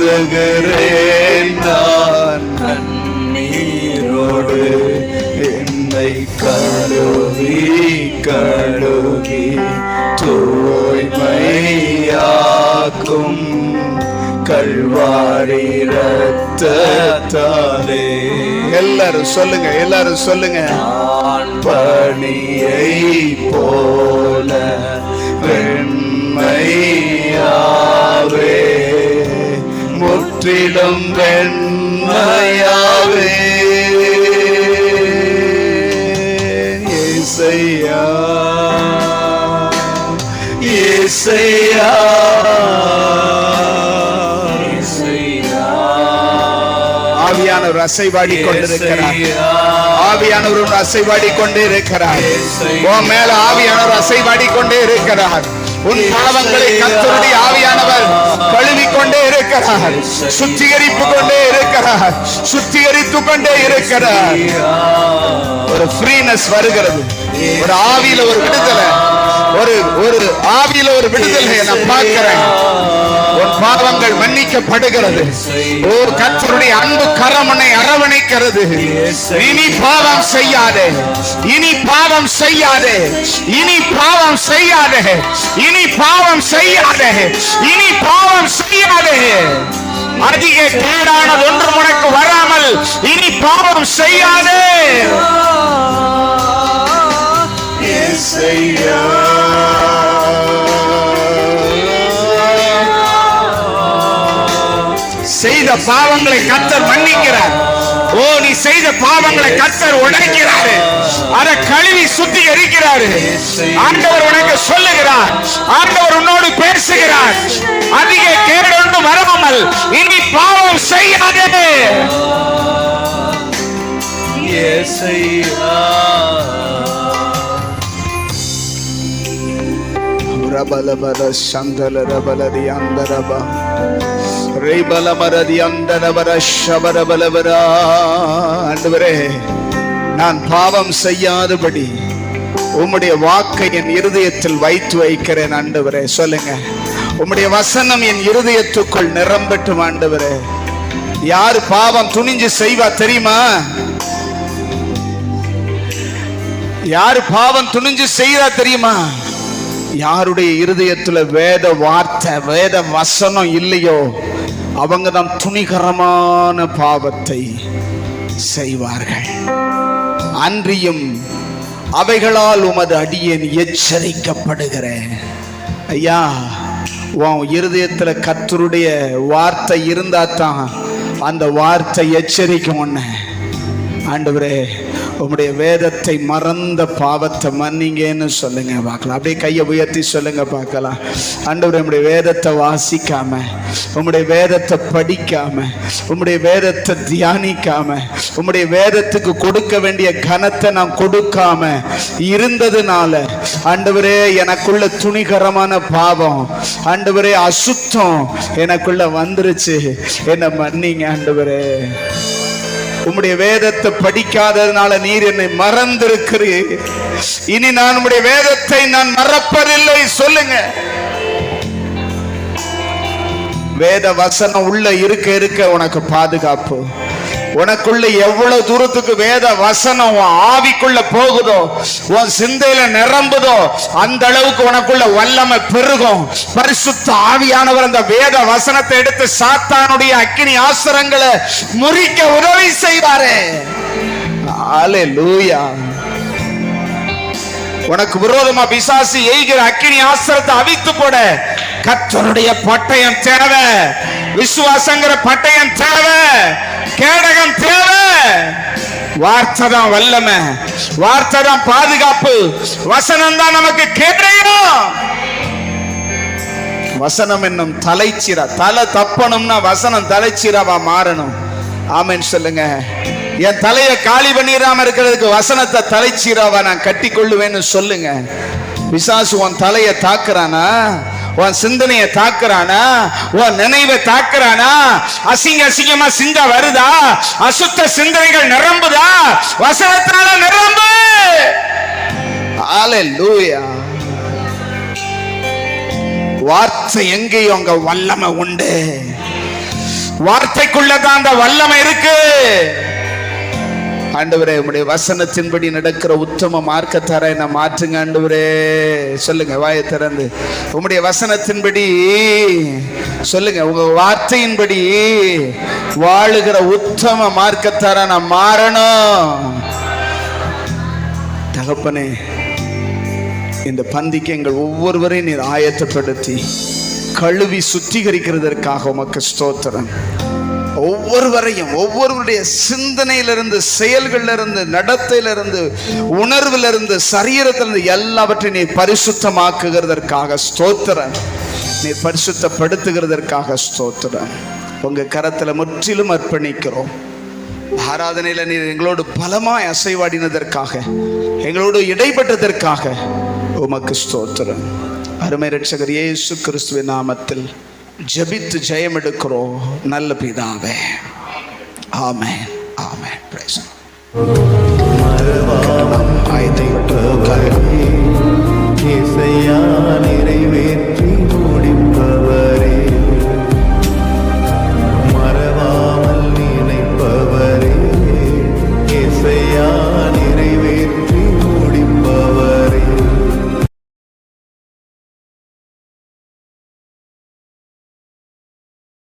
வருந்துகிறேன் நான் கண்ணீரோடு. என்னை கழுவி கழுவி தூய்மையாக்கும் கல்வாரி ரத்தத்தாலே. எல்லாரும் சொல்லுங்க. பணியை போல வெண்மையாவே, முற்றிலும் வெண்மையாவே. இயேசையா ஆவியானவர் அசைவாடி கொண்டிருக்கிறார். ஆவியானவர் அசைவாடி கொண்டே இருக்கிறார். உன் மேல ஆவியானவர் அசைவாடி கொண்டே இருக்கிறார். உன் பாவங்களை கர்த்தருடைய ஆவியானவர் கழுவி கொண்டே இருக்கிறார். சுத்திகரிப்பு கொண்டே இருக்கிறார். சுத்திகரித்து கொண்டே இருக்கிறார். ஒரு ஃப்ரீனஸ் வருகிறது. ஒரு ஆவியில ஒரு விடுதலை, ஒரு ஆவியில ஒரு விடுதலை நான் பார்க்கிறேன். உன் பாவங்கள் மன்னிக்கப்படுகிறது. ஓ கர்த்தருடைய அன்பு கரம் உன்னை அரவணைக்கிறது. இனி பாவம் செய்யாதே, இனி பாவம் செய்யாதே, இனி பாவம் செய்யாதே, இனி பாவம் செய்யாதே, இனி பாவம் செய்யாதே. அதிக கேடானது ஒன்றும் உனக்கு வராமல் இனி பாவம் செய்யாதே. செய்த பாவங்களை கர்த்தர் மன்னிக்கிறார். ஓ நீ செய்த பாவங்களை கர்த்தர் உடைக்கிறார். அதை கழுவி சுத்திகரிக்கிறார். ஆண்டவர் உனக்கு சொல்லுகிறார். ஆண்டவர் உன்னோடு பேசுகிறார். அதிக கேடு ஒன்றும் வராமல் இனி பாவம் செய்யாதே. ரபலபல சந்தல ரபலதி அந்தரபா ரேபலமரதி அந்தரபர ஷபரபலபரா. ஆண்டவரே, நான் பாவம் செய்யாதபடி உம்முடைய வாக்கை என் இருதயத்தில் வைத்து வைக்கிறேன். ஆண்டவரே சொல்லுங்க. உம்முடைய வசனம் என் இருதயத்துக்குள் நிரம்பட்டும். ஆண்டவரே, யாரு பாவம் துணிஞ்சு செய்வா தெரியுமா? யாரு பாவம் துணிஞ்சு செய்தா தெரியுமா? யாருடைய இருதயத்துல வேத வார்த்தை, வேத வசனம் இல்லையோ அவங்க தான் துணிகரமான பாவத்தை செய்வார்கள். அன்றியும் அவைகளால் உமது அடியேன் எச்சரிக்கப்படுகிறேன். ஐயா, உன் இருதயத்துல கர்த்தருடைய வார்த்தை இருந்தா தான் அந்த வார்த்தை எச்சரிக்கும் உன்னை. ஆண்டவரே, உம்முடைய வேதத்தை மறந்த பாவத்தை மன்னிங்கன்னு சொல்லுங்க பார்க்கலாம். அப்படியே கையை உயர்த்தி சொல்லுங்க பார்க்கலாம். ஆண்டவரே, உம்முடைய வேதத்தை வாசிக்காம, உம்முடைய வேதத்தை படிக்காம, உம்முடைய வேதத்தை தியானிக்காம, உம்முடைய வேதத்துக்கு கொடுக்க வேண்டிய கனத்தை நான் கொடுக்காம இருந்ததுனால ஆண்டவரே எனக்குள்ள துணிகரமான பாவம், ஆண்டவரே அசுத்தம் எனக்குள்ள வந்துருச்சு. என்ன மன்னிங்க ஆண்டவரே. உம்முடைய வேதத்தை படிக்காததுனால நீர் என்னை மறந்திருக்கிறீர். இனி நான் உம்முடைய வேதத்தை நான் மறப்பதில்லை. சொல்லுங்க. வேத வசனம் உள்ள இருக்க இருக்க உனக்கு பாதுகாப்பு. உனக்குள்ள எவ்வளவு தூரத்துக்கு வேத வசனம் ஆவிக்குள்ள போகுதோ, உன் சிந்தையில நிரம்புதோ, அந்த அளவுக்கு உனக்குள்ள வல்லமை பெருகும். பரிசுத்த ஆவியானவர் அந்த வேத வசனத்தை எடுத்து சாத்தானுடைய அக்கினி ஆஸ்திரங்களை முறிக்க உதவி செய்வாரே. அல்லேலூயா. உனக்கு விரோதமா பிசாசு எய்கிற அக்கினி ஆஸ்திரத்தை அவித்து போட கர்த்தருடைய பட்டயம் தேவை. விசுவாசங்கிற பட்டயம் தேவை. கேடகம் தேவை. வார்த்தை தான் வல்லமை, வார்த்தை தான் பாதுகாப்பு, வசனம் தான் நமக்கு கேடயம். வசனம் என்னும் தலைச்சீரா. தலை தப்பணும்னா வசனம் தலைச்சீராவா மாறணும். ஆமென் சொல்லுங்க. என் தலையை காலி பண்ணிடாம இருக்கிறதுக்கு வசனத்தை தலைச்சீராவா நான் கட்டி கொள்ளுவேன்னு சொல்லுங்க. பிசாசு உன் தலையை தாக்குறானா, உன் சிந்தனையை தாக்குறானா, உன் நினைவை தாக்குறானா, அசிங்கமா சிந்தா வருதா, அசுத்த சிந்தனைகள் நிரம்புதா, வசனத்தால நிரம்பு. அல்லேலூயா. வார்த்தை எங்கேயும் அங்க வல்லமை உண்டு. வார்த்தைக்குள்ளதான் அந்த வல்லமை இருக்கு. ஆண்டவரே, உம்முடைய வசனத்தின்படி நடக்கிற உத்தம மார்க்கத்தாரை நான் மாற்றுங்க ஆண்டவரே. சொல்லுங்க வாயை திறந்து. உம்முடைய வசனத்தின்படி சொல்லுங்க. உங்க வார்த்தையின்படி வாழுகிற உத்தம மார்க்கத்தாரை நான் மாறணும். தகப்பனே, இந்த பந்திக்கு எங்கள் ஒவ்வொருவரையும் நீர் ஆயத்தப்படுத்தி கழுவி சுத்திகரிக்கிறதற்காக உமக்கு ஸ்தோத்திரம். ஒவ்வொருவரையும், ஒவ்வொருவருடைய சிந்தனையிலிருந்து, செயல்களிலிருந்து, நடத்தையிலிருந்து, உணர்விலிருந்து, சரீரத்திலிருந்து எல்லாவற்றையும் நீ பரிசுத்தமாக்குகிறதற்காக ஸ்தோத்திரம். நீ பரிசுத்தப்படுத்துகிறதற்காக ஸ்தோத்திரம். உங்க கரத்துல முற்றிலும் அர்ப்பணிக்கிறோம். ஆராதனையில நீர் எங்களோடு பலமாய் அசைவாடினதற்காக, எங்களோடு இடைப்பட்டதற்காக உமக்கு ஸ்தோத்திரம். அருமை இரட்சகர் இயேசு கிறிஸ்துவின் நாமத்தில் ஜெபித்து ஜெயம் எடுக்கிறோம் நல்ல பிதாவே. ஆமென், ஆமென். பிரைஸ் மறுவாமம் ஆயத்தை விட்டு